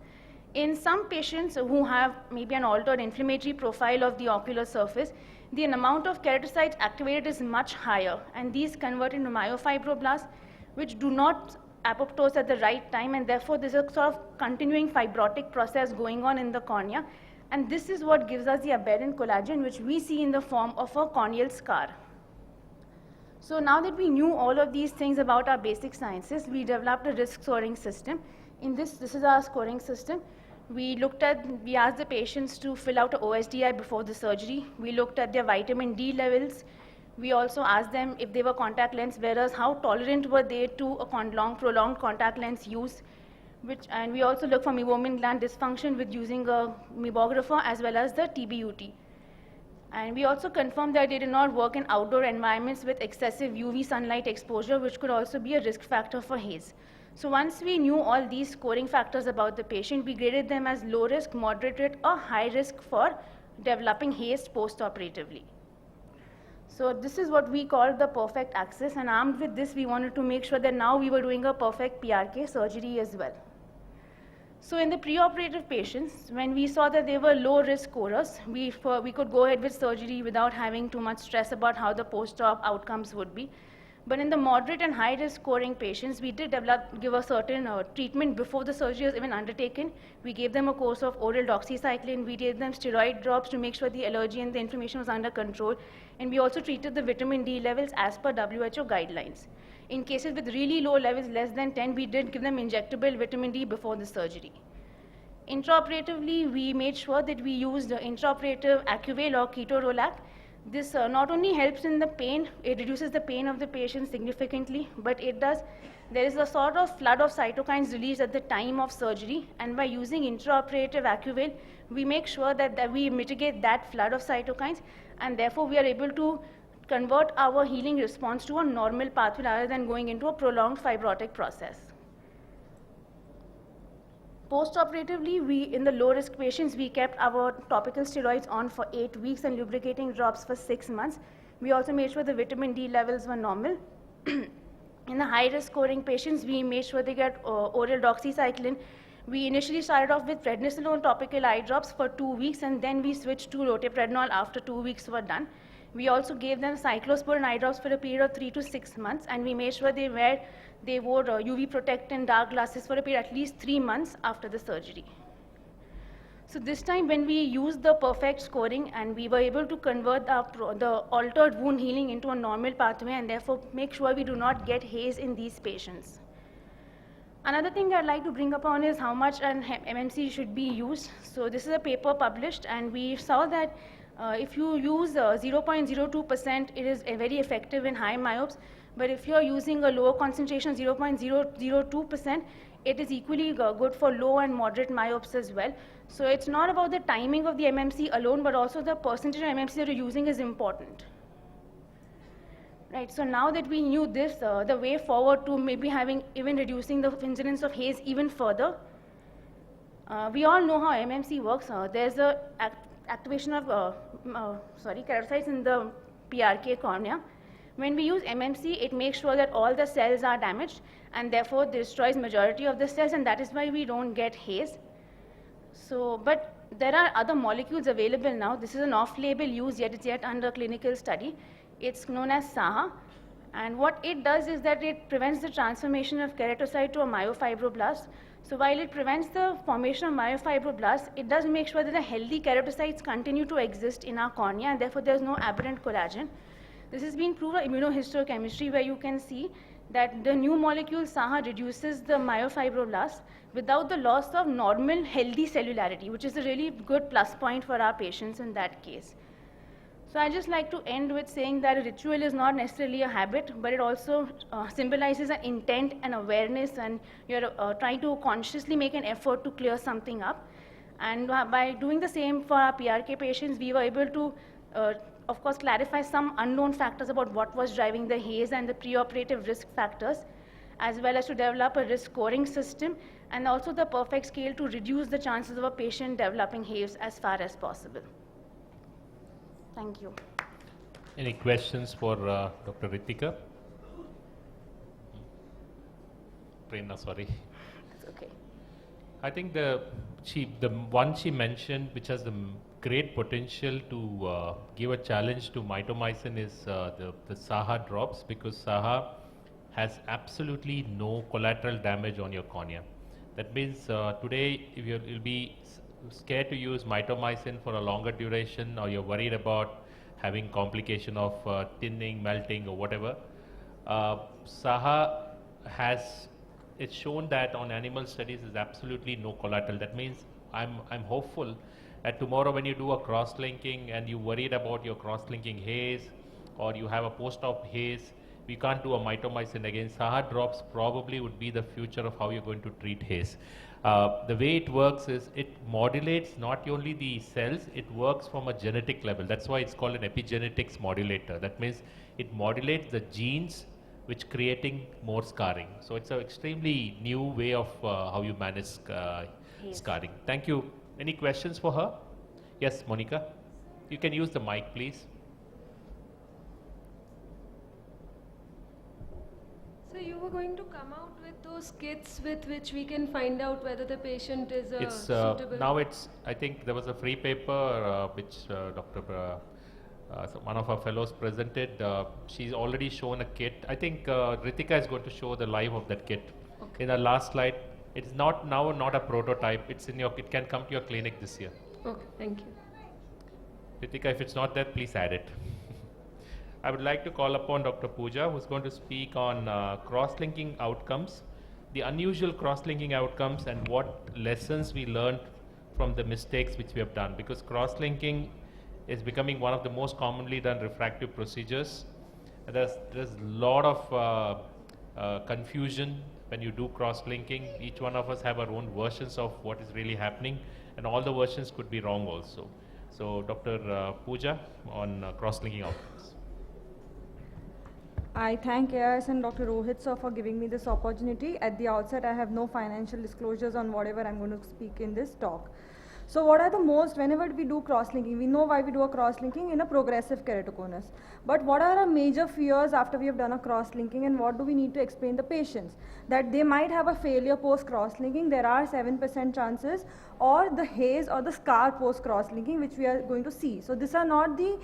In some patients who have maybe an altered inflammatory profile of the ocular surface, the amount of keratocytes activated is much higher, and these convert into myofibroblasts, which do not apoptose at the right time, and therefore there's a sort of continuing fibrotic process going on in the cornea, and this is what gives us the aberrant collagen, which we see in the form of a corneal scar. So now that we knew all of these things about our basic sciences, we developed a risk scoring system. In this is our scoring system. We asked the patients to fill out an OSDI before the surgery. We looked at their vitamin D levels. We also asked them if they were contact lens wearers, how tolerant were they to a prolonged contact lens use. And we also looked for meibomian gland dysfunction with using a meibographer as well as the TBUT. And we also confirmed that they did not work in outdoor environments with excessive UV sunlight exposure, which could also be a risk factor for haze. So once we knew all these scoring factors about the patient, we graded them as low risk, moderate, or high risk for developing haze post-operatively. So this is what we call the perfect axis, and armed with this, we wanted to make sure that now we were doing a perfect PRK surgery as well. So in the preoperative patients, when we saw that they were low risk scorers, we could go ahead with surgery without having too much stress about how the post-op outcomes would be. But in the moderate and high risk scoring patients, we did give a certain treatment before the surgery was even undertaken. We gave them a course of oral doxycycline. We gave them steroid drops to make sure the allergy and the inflammation was under control. And we also treated the vitamin D levels as per WHO guidelines. In cases with really low levels, less than 10, we did give them injectable vitamin D before the surgery. Intraoperatively, we made sure that we used intraoperative Acuvale or ketorolac. This not only helps in the pain, it reduces the pain of the patient significantly, but there is a sort of flood of cytokines released at the time of surgery, and by using intraoperative Acuvale, we make sure that we mitigate that flood of cytokines, and therefore we are able to convert our healing response to a normal pathway rather than going into a prolonged fibrotic process. Post-operatively, in the low-risk patients, we kept our topical steroids on for 8 weeks and lubricating drops for 6 months. We also made sure the vitamin D levels were normal. In the high-risk scoring patients, we made sure they get oral doxycycline. We initially started off with prednisolone topical eye drops for 2 weeks, and then we switched to roteprednol after 2 weeks were done. We also gave them cyclosporin eye drops for a period of 3 to 6 months, and we made sure they wore UV protectant dark glasses for a period at least 3 months after the surgery. So this time when we used the perfect scoring, and we were able to convert the altered wound healing into a normal pathway, and therefore make sure we do not get haze in these patients. Another thing I'd like to bring upon is how much an MMC should be used. So this is a paper published, and we saw that if you use 0.02%, it is very effective in high myopes. But if you're using a lower concentration, 0.002%, it is equally good for low and moderate myopes as well. So it's not about the timing of the MMC alone, but also the percentage of MMC that you're using is important. Right, so now that we knew this, the way forward to maybe even reducing the incidence of haze even further, we all know how MMC works. There's a activation of keratocytes in the PRK cornea. When we use MMC, it makes sure that all the cells are damaged, and therefore destroys majority of the cells, and that is why we don't get haze. So, but there are other molecules available now. This is an off-label use, yet it's yet under clinical study. It's known as SAHA, and what it does is that it prevents the transformation of keratocyte to a myofibroblast. So while it prevents the formation of myofibroblasts, it does make sure that the healthy keratocytes continue to exist in our cornea, and therefore there's no aberrant collagen. This has been proved by immunohistochemistry, where you can see that the new molecule SAHA reduces the myofibroblasts without the loss of normal healthy cellularity, which is a really good plus point for our patients in that case. So I just like to end with saying that a ritual is not necessarily a habit, but it also symbolizes an intent and awareness, and you're trying to consciously make an effort to clear something up. And by doing the same for our PRK patients, we were able to, of course, clarify some unknown factors about what was driving the haze and the preoperative risk factors, as well as to develop a risk scoring system, and also the perfect scale to reduce the chances of a patient developing haze as far as possible. Thank you. Any questions for Dr. Ritika? Prerna, sorry. It's okay. I think the one she mentioned, which has the great potential to give a challenge to mitomycin, is the SAHA drops, because SAHA has absolutely no collateral damage on your cornea. That means today, if you'll be scared to use mitomycin for a longer duration, or you're worried about having complication of thinning, melting, or whatever, SAHA it's shown that on animal studies is absolutely no collateral. That means I'm hopeful that tomorrow when you do a cross-linking and you're worried about your cross-linking haze, or you have a post-op haze, we can't do a mitomycin again. SAHA drops probably would be the future of how you're going to treat haze. The way it works is it modulates not only the cells, it works from a genetic level. That's why it's called an epigenetics modulator. That means it modulates the genes which creating more scarring. So it's an extremely new way of how you manage scarring. Thank you. Any questions for her? Yes, Monica. You can use the mic, please. So you were going to come out with those kits with which we can find out whether the patient is suitable. Now I think there was a free paper which Dr. So one of our fellows presented. She's already shown a kit. I think Ritika is going to show the live of that kit. Okay. In the last slide, it's not a prototype. It's in your. It can come to your clinic this year. Okay, thank you. Ritika, if it's not there, please add it. I would like to call upon Dr. Pooja, who's going to speak on cross-linking outcomes, the unusual cross-linking outcomes, and what lessons we learned from the mistakes which we have done. Because cross-linking is becoming one of the most commonly done refractive procedures. There's a lot of confusion when you do cross-linking. Each one of us have our own versions of what is really happening, and all the versions could be wrong also. So, Dr. Pooja on cross-linking outcomes. I thank AIS and Dr. Rohit sir for giving me this opportunity. At the outset, I have no financial disclosures on whatever I'm going to speak in this talk. So what are the most, whenever we do cross-linking, we know why we do a cross-linking in a progressive keratoconus. But what are our major fears after we have done a cross-linking, and what do we need to explain the patients? That they might have a failure post-cross-linking, there are 7% chances, or the haze or the scar post-cross-linking, which we are going to see. So these are not the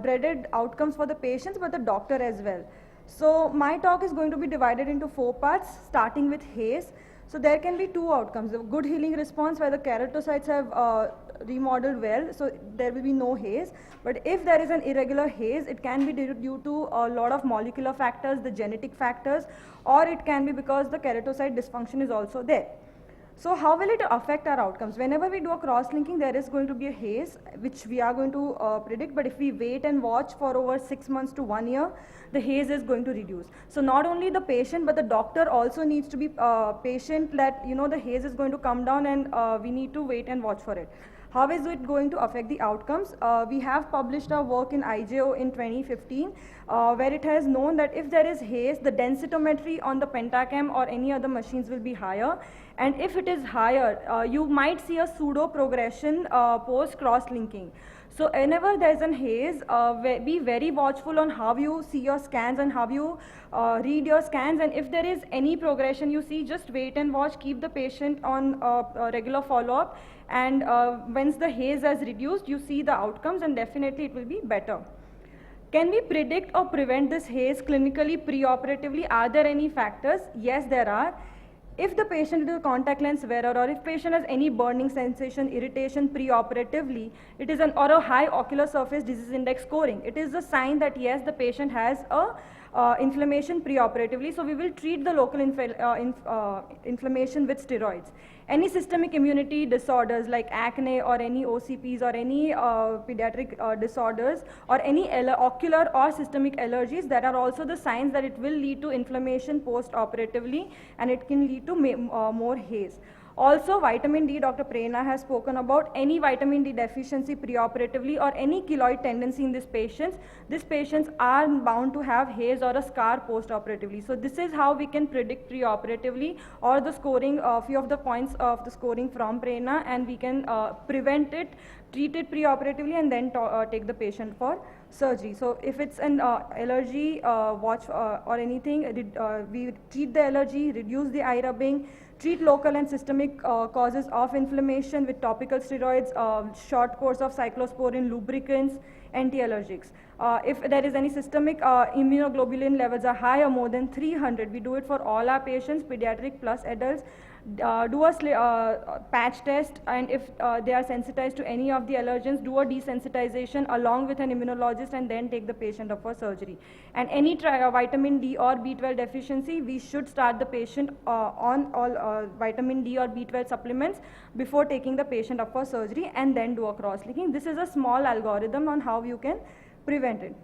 dreaded outcomes for the patients, but the doctor as well. So my talk is going to be divided into 4 parts, starting with haze. So there can be 2 outcomes, the good healing response where the keratocytes have remodeled well, so there will be no haze. But if there is an irregular haze, it can be due to a lot of molecular factors, the genetic factors, or it can be because the keratocyte dysfunction is also there. So how will it affect our outcomes? Whenever we do a cross-linking, there is going to be a haze, which we are going to predict, but if we wait and watch for over 6 months to 1 year, the haze is going to reduce. So not only the patient, but the doctor also needs to be patient that, the haze is going to come down, and we need to wait and watch for it. How is it going to affect the outcomes? We have published our work in IJO in 2015, where it has known that if there is haze, the densitometry on the Pentacam or any other machines will be higher. And if it is higher, you might see a pseudo progression post cross-linking. So whenever there is a haze, be very watchful on how you see your scans and how you read your scans. And if there is any progression you see, just wait and watch, keep the patient on a regular follow-up. And once the haze has reduced, you see the outcomes, and definitely it will be better. Can we predict or prevent this haze clinically, preoperatively? Are there any factors? Yes, there are. If the patient is a contact lens wearer, or if patient has any burning sensation, irritation preoperatively, it is or a high ocular surface disease index scoring. It is a sign that yes, the patient has a inflammation preoperatively, so we will treat the local inflammation with steroids. Any systemic immunity disorders like acne or any OCPs or any pediatric disorders or any ocular or systemic allergies, that are also the signs that it will lead to inflammation post-operatively, and it can lead to more haze. Also, vitamin D, Dr. Prerna has spoken about any vitamin D deficiency preoperatively or any keloid tendency in these patients are bound to have haze or a scar postoperatively. So this is how we can predict preoperatively, or the scoring, few of the points of the scoring from Prerna, and we can prevent it, treat it preoperatively, and then take the patient for surgery. So if it's an allergy, or anything, we treat the allergy, reduce the eye rubbing, treat local and systemic causes of inflammation with topical steroids, short course of cyclosporin, lubricants, anti-allergics. If there is any systemic immunoglobulin levels are high or more than 300, we do it for all our patients, pediatric plus adults. Do a patch test, and if they are sensitized to any of the allergens, do a desensitization along with an immunologist, and then take the patient up for surgery. And any vitamin D or B12 deficiency, we should start the patient on all vitamin D or B12 supplements before taking the patient up for surgery, and then do a cross-linking. This is a small algorithm on how you can prevent it.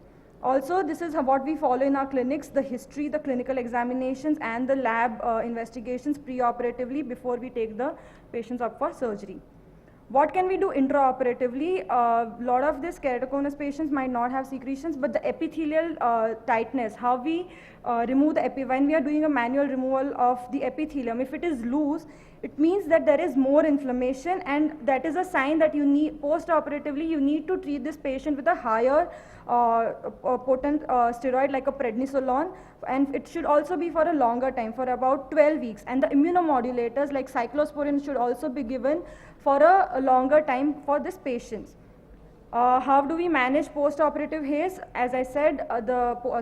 Also, this is what we follow in our clinics, the history, the clinical examinations, and the lab investigations preoperatively before we take the patients up for surgery. What can we do intraoperatively? A lot of these keratoconus patients might not have secretions, but the epithelial tightness, how we remove the when we are doing a manual removal of the epithelium, if it is loose, it means that there is more inflammation, and that is a sign that you need, post-operatively, you need to treat this patient with a higher potent steroid like a prednisolone, and it should also be for a longer time, for about 12 weeks. And the immunomodulators like cyclosporin should also be given for a longer time for these patients. How do we manage post-operative haze? As I said,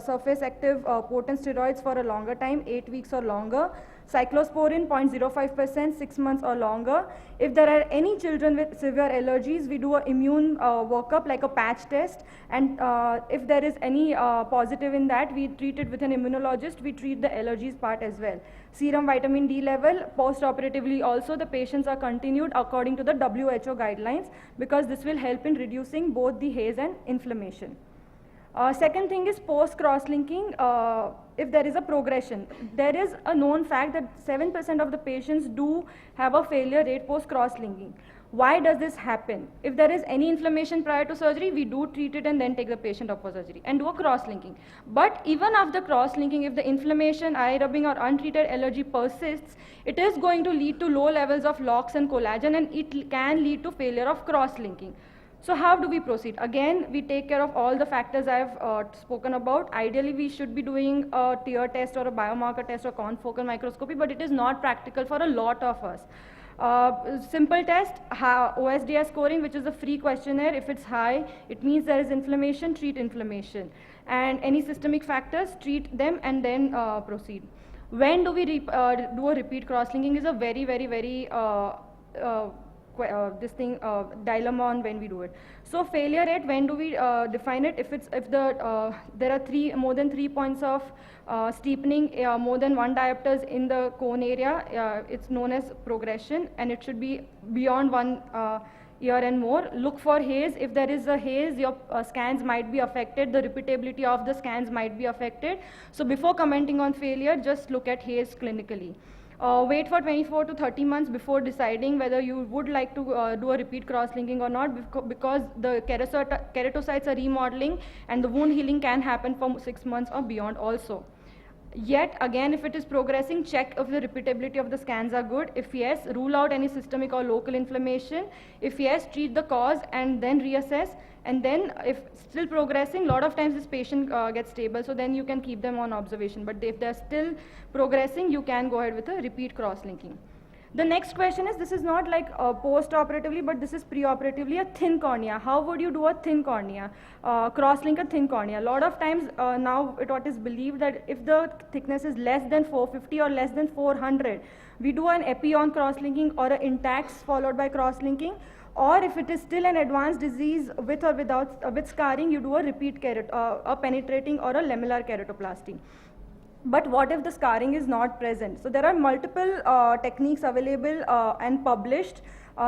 surface active potent steroids for a longer time, 8 weeks or longer. Cyclosporin 0.05%, 6 months or longer. If there are any children with severe allergies, we do an immune workup like a patch test. And if there is any positive in that, we treat it with an immunologist. We treat the allergies part as well. Serum vitamin D level, post-operatively also, the patients are continued according to the WHO guidelines because this will help in reducing both the haze and inflammation. Second thing is post-cross-linking. If there is a progression, there is a known fact that 7% of the patients do have a failure rate post-cross-linking. Why does this happen? If there is any inflammation prior to surgery, we do treat it and then take the patient up for surgery and do a cross-linking. But even after cross-linking, if the inflammation, eye rubbing or untreated allergy persists, it is going to lead to low levels of LOX and collagen, and it can lead to failure of cross-linking. So how do we proceed? Again, we take care of all the factors I have spoken about. Ideally, we should be doing a tear test or a biomarker test or confocal microscopy, but it is not practical for a lot of us. Simple test, OSDI scoring, which is a free questionnaire. If it's high, it means there is inflammation, treat inflammation. And any systemic factors, treat them and then proceed. When do we do a repeat cross-linking is a very, very, very dilemma on when we do it. So failure rate, when do we define it? If there are more than 3 points of steepening, more than 1 diopters in the cone area, it's known as progression, and it should be beyond 1 year and more. Look for haze. If there is a haze, your scans might be affected. The repeatability of the scans might be affected. So before commenting on failure, just look at haze clinically. Wait for 24 to 30 months before deciding whether you would like to do a repeat cross-linking or not, because the keratocytes are remodeling and the wound healing can happen for 6 months or beyond also. Yet again, if it is progressing, check if the repeatability of the scans are good. If yes, rule out any systemic or local inflammation. If yes, treat the cause and then reassess. And then if still progressing, a lot of times this patient gets stable, so then you can keep them on observation. But if they're still progressing, you can go ahead with a repeat cross-linking. The next question is, this is not like post-operatively, but this is pre-operatively, a thin cornea. How would you do a thin cornea? Cross-link a thin cornea. A lot of times now it is believed that if the thickness is less than 450 or less than 400, we do an epi-on cross-linking or an intax followed by cross-linking. Or if it is still an advanced disease with or without with scarring, you do a repeat a penetrating or a lamellar keratoplasty. But what if the scarring is not present? So there are multiple techniques available and published.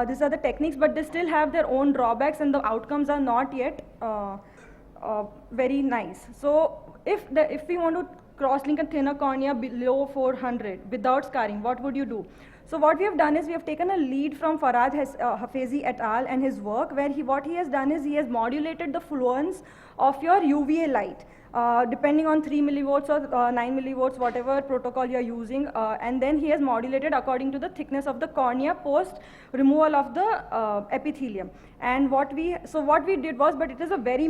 These are the techniques, but they still have their own drawbacks, and the outcomes are not yet very nice. So if we want to cross-link a thinner cornea below 400 without scarring, what would you do? So what we have done is we have taken a lead from Farhad Hafezi et al. And his work, where what he has done is he has modulated the fluence of your UVA light, depending on 3 millivolts or 9 millivolts, whatever protocol you are using, and then he has modulated according to the thickness of the cornea post removal of the epithelium. And what we did was, but it is a very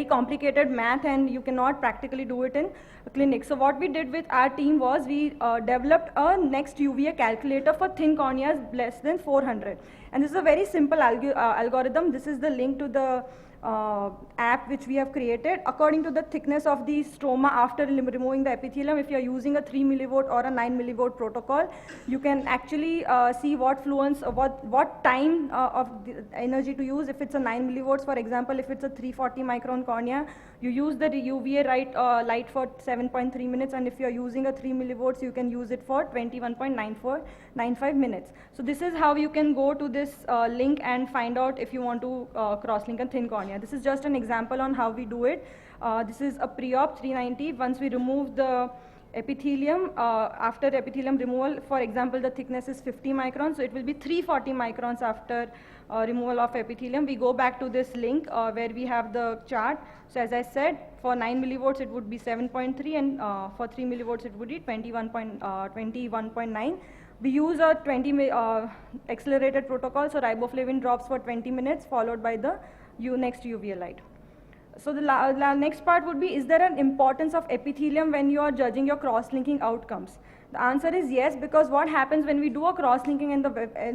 complicated math, and you cannot practically do it in a clinic. So what we did with our team was we developed a next UVA calculator for thin corneas less than 400. And this is a very simple algorithm. This is the link to the app which we have created. According to the thickness of the stroma after removing the epithelium, if you are using a 3 millivolt or a 9 millivolt protocol, you can actually see what fluence, what time of the energy to use. If it's a 9 millivolts, for example, if it's a 340 micron cornea, you use the UVA light for 7.3 minutes, and if you are using a 3 millivolts, you can use it for 21.95 minutes. So this is how you can go to this link and find out if you want to cross-link a thin cornea. This is just an example on how we do it. This is a pre-op 390. Once we remove the epithelium, after epithelium removal, for example, the thickness is 50 microns, so it will be 340 microns after removal of epithelium. We go back to this link where we have the chart. So as I said, for 9 millivolts it would be 7.3, and for 3 millivolts it would be 21.9. We use a 20 accelerated protocol, so riboflavin drops for 20 minutes followed by the next UVA light. So the next part would be, is there an importance of epithelium when you are judging your cross-linking outcomes? The answer is yes, because what happens when we do a cross-linking and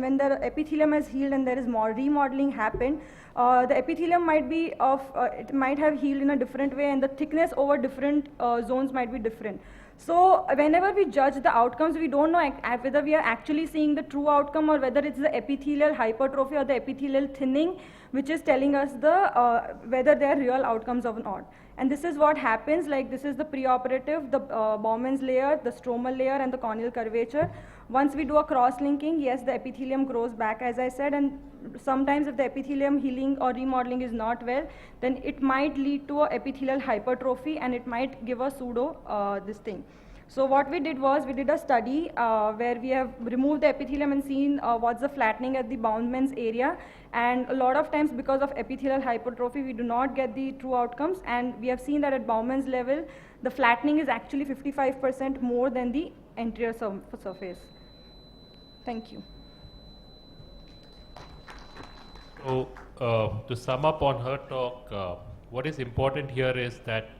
when the epithelium has healed and there is more remodeling happened, the epithelium might be it might have healed in a different way, and the thickness over different zones might be different. So whenever we judge the outcomes, we don't know whether we are actually seeing the true outcome or whether it's the epithelial hypertrophy or the epithelial thinning which is telling us whether they are real outcomes or not. And this is what happens, like this is the preoperative, the Bowman's layer, the stromal layer, and the corneal curvature. Once we do a cross-linking, yes, the epithelium grows back, as I said, and sometimes if the epithelium healing or remodeling is not well, then it might lead to a epithelial hypertrophy and it might give a pseudo this thing. So what we did was, we did a study where we have removed the epithelium and seen what's the flattening at the Bowman's area. And a lot of times, because of epithelial hypertrophy, we do not get the true outcomes. And we have seen that at Bowman's level, the flattening is actually 55% more than the anterior surface. Thank you. So, to sum up on her talk, what is important here is that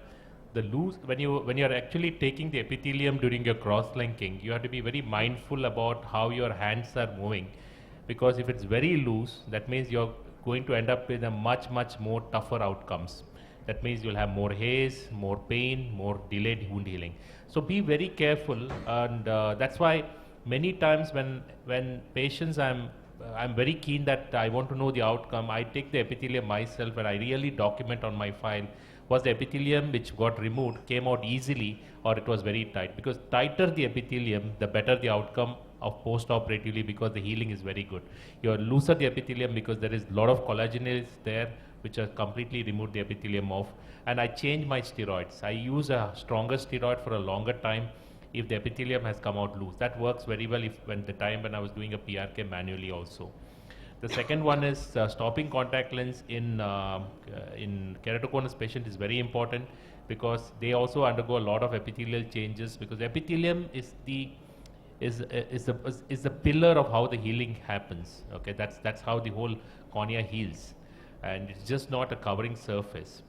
when you are actually taking the epithelium during your cross-linking, you have to be very mindful about how your hands are moving, because if it's very loose, that means you're going to end up with a much more tougher outcomes. That means you'll have more haze, more pain, more delayed wound healing. So be very careful, and that's why many times when patients, I'm very keen that I want to know the outcome. I take the epithelium myself and I really document on my file, was the epithelium which got removed came out easily or it was very tight, because tighter the epithelium, the better the outcome of post-operatively, because the healing is very good. You looser the epithelium because there is a lot of collagen there which are completely removed the epithelium off. And I change my steroids. I use a stronger steroid for a longer time if the epithelium has come out loose. That works very well when I was doing a PRK manually also. The second one is stopping contact lens in keratoconus patient is very important, because they also undergo a lot of epithelial changes, because the epithelium is the pillar of how the healing happens. Okay, that's how the whole cornea heals, and it's just not a covering surface.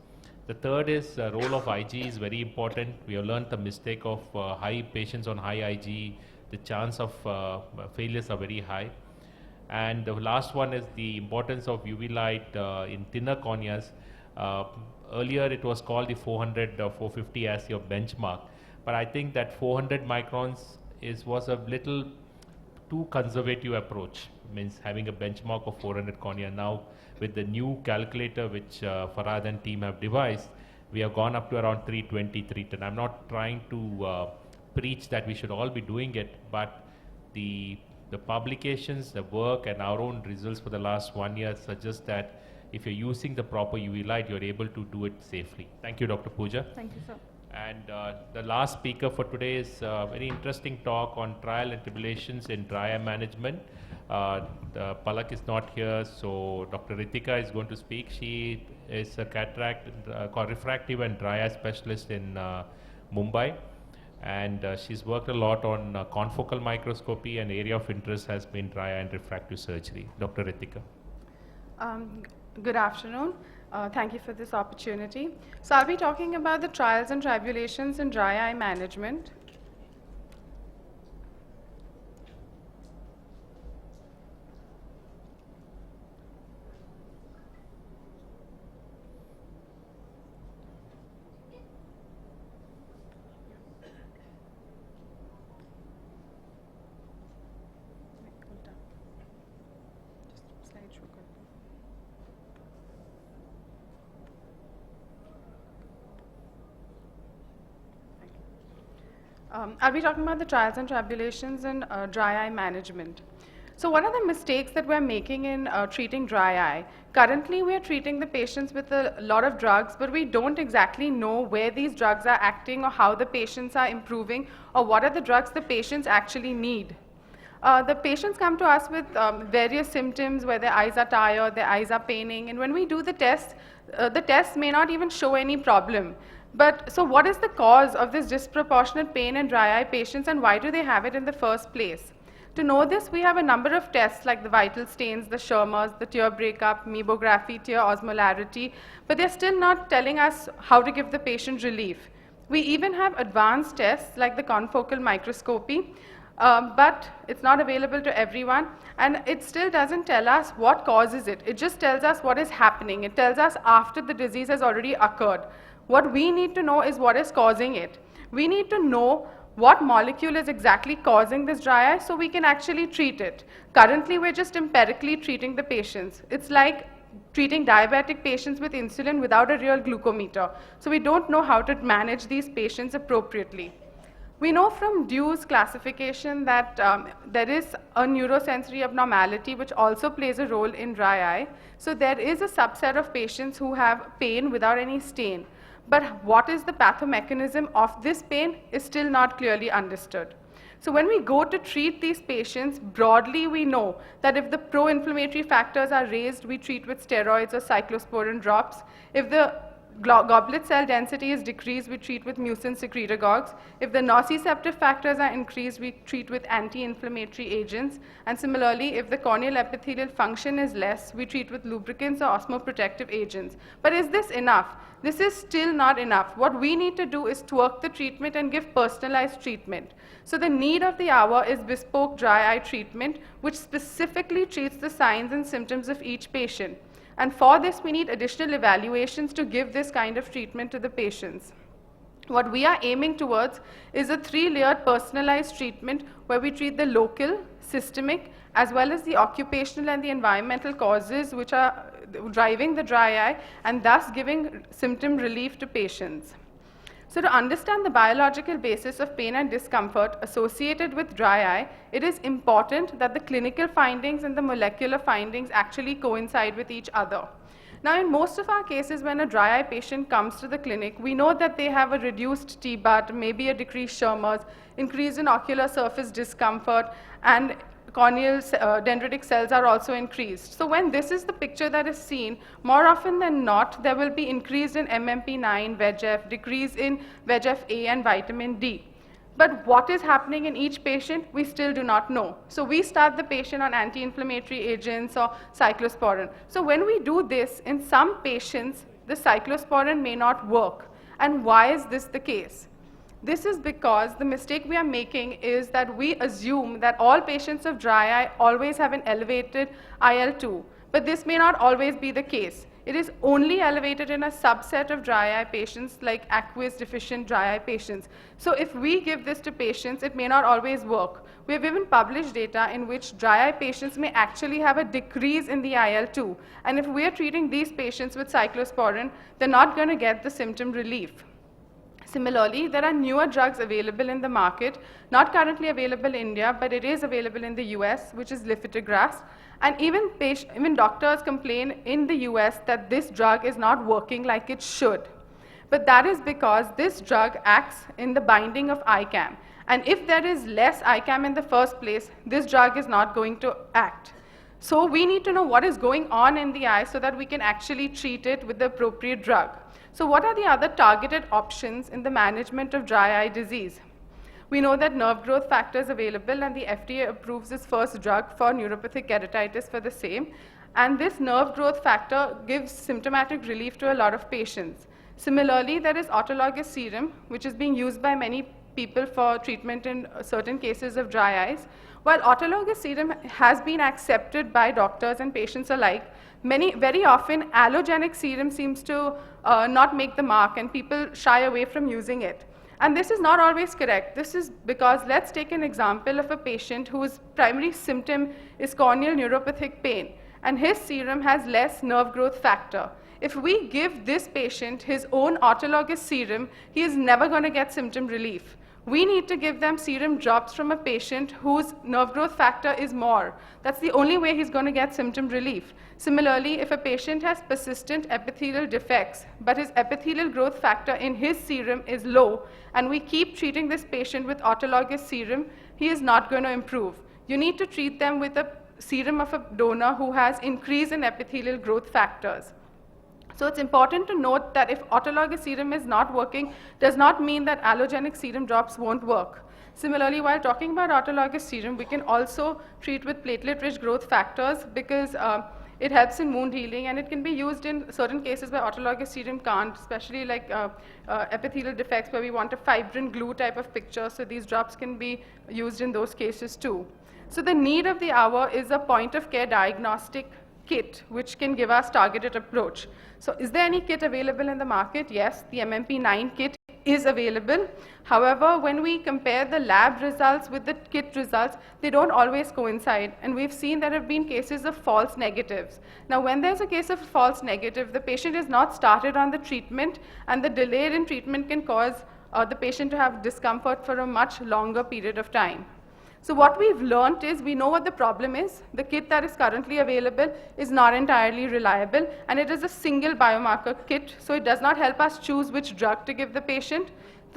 The third is role of IG is very important. We have learned the mistake of high patients on high IG. The chance of failures are very high. And the last one is the importance of UV light in thinner corneas. Earlier it was called the 400 450 as your benchmark, but I think that 400 microns was a little too conservative approach, means having a benchmark of 400 cornea. Now with the new calculator which Farhad and team have devised, we have gone up to around 320, 310. I'm not trying to preach that we should all be doing it, but the publications, the work, and our own results for the last 1 year suggest that if you're using the proper UV light, you're able to do it safely. Thank you, Dr. Pooja. Thank you, sir. And the last speaker for today is a very interesting talk on trial and tribulations in dry eye management. Palak is not here, so Dr. Ritika is going to speak. She is a cataract, refractive and dry eye specialist in Mumbai. And she's worked a lot on confocal microscopy, and area of interest has been dry eye and refractive surgery. Dr. Ritika. Good afternoon. Thank you for this opportunity. So I'll be talking about the trials and tribulations in dry eye management. I'll be talking about the trials and tribulations in dry eye management. So what are the mistakes that we're making in treating dry eye? Currently, we're treating the patients with a lot of drugs, but we don't exactly know where these drugs are acting or how the patients are improving or what are the drugs the patients actually need. The patients come to us with various symptoms where their eyes are tired, their eyes are paining, and when we do the test may not even show any problem. But so what is the cause of this disproportionate pain in dry eye patients, and why do they have it in the first place? To know this, we have a number of tests like the vital stains, the Schirmer's, the tear breakup, meibography, tear osmolarity, but they're still not telling us how to give the patient relief. We even have advanced tests like the confocal microscopy, but it's not available to everyone, and it still doesn't tell us what causes it. It just tells us what is happening. It tells us after the disease has already occurred. What we need to know is what is causing it. We need to know what molecule is exactly causing this dry eye so we can actually treat it. Currently, we're just empirically treating the patients. It's like treating diabetic patients with insulin without a real glucometer. So we don't know how to manage these patients appropriately. We know from Dew's classification that there is a neurosensory abnormality which also plays a role in dry eye. So there is a subset of patients who have pain without any stain. But what is the pathomechanism of this pain is still not clearly understood. So when we go to treat these patients, broadly we know that if the pro-inflammatory factors are raised, we treat with steroids or cyclosporin drops. If the goblet cell density is decreased, we treat with mucin secretagogues. If the nociceptive factors are increased, we treat with anti-inflammatory agents. And similarly, if the corneal epithelial function is less, we treat with lubricants or osmoprotective agents. But is this enough? This is still not enough. What we need to do is twerk the treatment and give personalized treatment. So the need of the hour is bespoke dry eye treatment, which specifically treats the signs and symptoms of each patient. And for this, we need additional evaluations to give this kind of treatment to the patients. What we are aiming towards is a 3-layered personalized treatment where we treat the local, systemic, as well as the occupational and the environmental causes which are driving the dry eye and thus giving symptom relief to patients. So to understand the biological basis of pain and discomfort associated with dry eye, it is important that the clinical findings and the molecular findings actually coincide with each other. Now, in most of our cases, when a dry eye patient comes to the clinic, we know that they have a reduced T-BUT, maybe a decreased Schirmer's, increase in ocular surface discomfort, and corneal dendritic cells are also increased. So when this is the picture that is seen, more often than not, there will be increase in MMP9, VEGF, decrease in VEGF-A and vitamin D. But what is happening in each patient, we still do not know. So we start the patient on anti-inflammatory agents or cyclosporin. So when we do this, in some patients, the cyclosporin may not work. And why is this the case? This is because the mistake we are making is that we assume that all patients of dry eye always have an elevated IL-2, but this may not always be the case. It is only elevated in a subset of dry eye patients like aqueous deficient dry eye patients. So if we give this to patients, it may not always work. We have even published data in which dry eye patients may actually have a decrease in the IL-2. And if we are treating these patients with cyclosporin, they're not going to get the symptom relief. Similarly, there are newer drugs available in the market, not currently available in India, but it is available in the US, which is lifitegrast. And even doctors complain in the US that this drug is not working like it should. But that is because this drug acts in the binding of ICAM. And if there is less ICAM in the first place, this drug is not going to act. So we need to know what is going on in the eye so that we can actually treat it with the appropriate drug. So what are the other targeted options in the management of dry eye disease? We know that nerve growth factor is available, and the FDA approves its first drug for neuropathic keratitis for the same. And this nerve growth factor gives symptomatic relief to a lot of patients. Similarly, there is autologous serum, which is being used by many people for treatment in certain cases of dry eyes. While autologous serum has been accepted by doctors and patients alike, very often allogenic serum seems to not make the mark, and people shy away from using it. And this is not always correct. This is because let's take an example of a patient whose primary symptom is corneal neuropathic pain, and his serum has less nerve growth factor. If we give this patient his own autologous serum, he is never going to get symptom relief. We need to give them serum drops from a patient whose nerve growth factor is more. That's the only way he's going to get symptom relief. Similarly, if a patient has persistent epithelial defects, but his epithelial growth factor in his serum is low, and we keep treating this patient with autologous serum, he is not going to improve. You need to treat them with a serum of a donor who has increase in epithelial growth factors. So it's important to note that if autologous serum is not working, does not mean that allogenic serum drops won't work. Similarly, while talking about autologous serum, we can also treat with platelet-rich growth factors, because It helps in wound healing, and it can be used in certain cases where autologous serum can't, especially like epithelial defects where we want a fibrin glue type of picture. So these drops can be used in those cases too. So the need of the hour is a point-of-care diagnostic kit which can give us targeted approach. So is there any kit available in the market? Yes, the MMP9 kit is available. However, when we compare the lab results with the kit results, they don't always coincide. And we've seen there have been cases of false negatives. Now, when there's a case of false negative, the patient is not started on the treatment, and the delay in treatment can cause the patient to have discomfort for a much longer period of time. So what we've learned is we know what the problem is. The kit that is currently available is not entirely reliable, and it is a single biomarker kit, so it does not help us choose which drug to give the patient.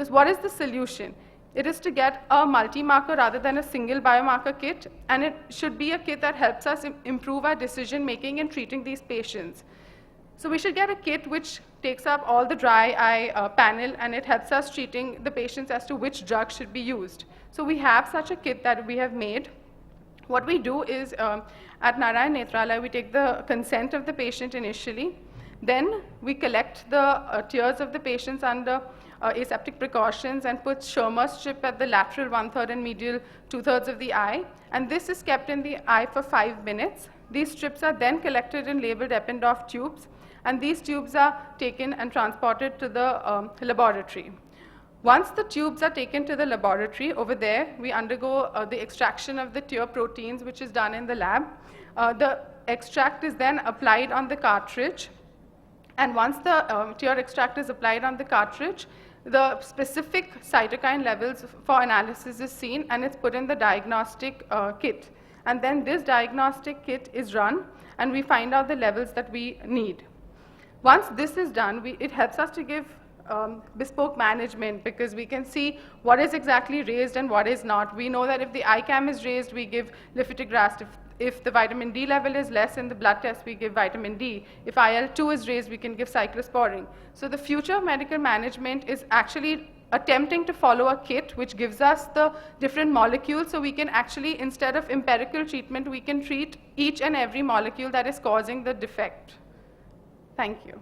What is the solution? It is to get a multi-marker rather than a single biomarker kit, and it should be a kit that helps us improve our decision making in treating these patients. So we should get a kit which takes up all the dry eye panel, and it helps us treating the patients as to which drug should be used. So we have such a kit that we have made. What we do is at Narayan Nethralaya, we take the consent of the patient initially. Then we collect the tears of the patients under aseptic precautions and put Schirmer strip at the lateral 1/3 and medial 2/3 of the eye. And this is kept in the eye for 5 minutes. These strips are then collected in labeled Eppendorf tubes, and these tubes are taken and transported to the laboratory. Once the tubes are taken to the laboratory, over there we undergo the extraction of the tear proteins, which is done in the lab. The extract is then applied on the cartridge, and once the tear extract is applied on the cartridge, the specific cytokine levels for analysis is seen, and it's put in the diagnostic kit. And then this diagnostic kit is run, and we find out the levels that we need. Once this is done, it helps us to give bespoke management, because we can see what is exactly raised and what is not. We know that if the ICAM is raised, we give lifitegrast. If the vitamin D level is less in the blood test, we give vitamin D. If IL-2 is raised, we can give cyclosporine. So the future of medical management is actually attempting to follow a kit which gives us the different molecules, so we can actually, instead of empirical treatment, we can treat each and every molecule that is causing the defect. Thank you.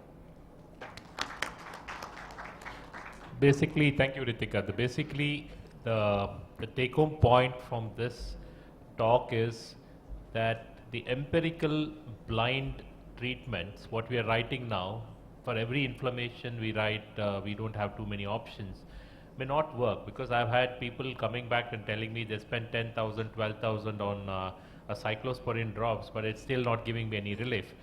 Basically, thank you, Ritika. Basically, the take-home point from this talk is that the empirical blind treatments, what we are writing now, for every inflammation we write, we don't have too many options, may not work, because I've had people coming back and telling me they spent 10,000, 12,000 on a cyclosporine drops, but it's still not giving me any relief.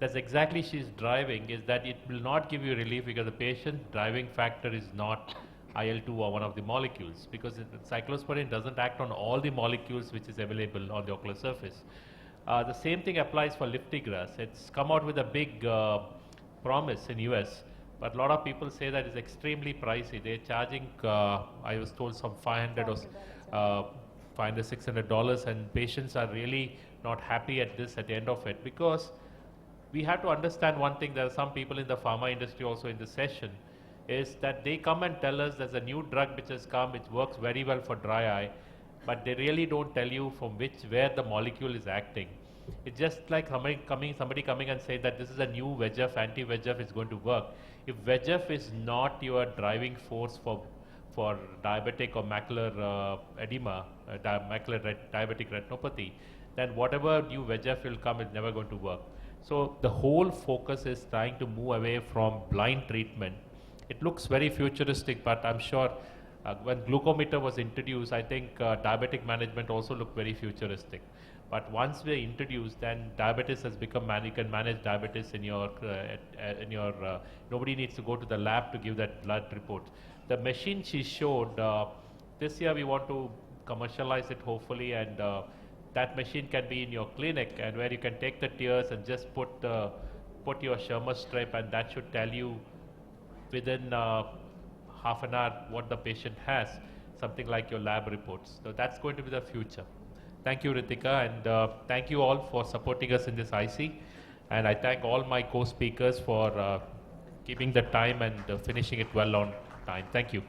That's exactly she's driving, is that it will not give you relief because the patient's driving factor is not IL-2 or one of the molecules, because cyclosporine doesn't act on all the molecules which is available on the ocular surface. The same thing applies for lifitegrast. It's come out with a big promise in US, but a lot of people say that it's extremely pricey. They're charging, I was told, some $500 or $600, and patients are really not happy at the end of it, because we have to understand one thing. There are some people in the pharma industry also in this session, is that they come and tell us there's a new drug which has come, which works very well for dry eye, but they really don't tell you from where the molecule is acting. It's just like somebody coming and say that this is a new VEGF, anti-VEGF is going to work. If VEGF is not your driving force for diabetic or macular edema, diabetic retinopathy, then whatever new VEGF will come is never going to work. So the whole focus is trying to move away from blind treatment. It looks very futuristic, but I'm sure when glucometer was introduced, I think diabetic management also looked very futuristic. But once we're introduced, then diabetes has become, you can manage diabetes in your, nobody needs to go to the lab to give that blood report. The machine she showed, this year we want to commercialize it hopefully, and that machine can be in your clinic, and where you can take the tears and just put your Schirmer strip, and that should tell you within half an hour what the patient has, something like your lab reports. So that's going to be the future. Thank you, Ritika, and thank you all for supporting us in this IC. And I thank all my co-speakers for keeping the time and finishing it well on time. Thank you.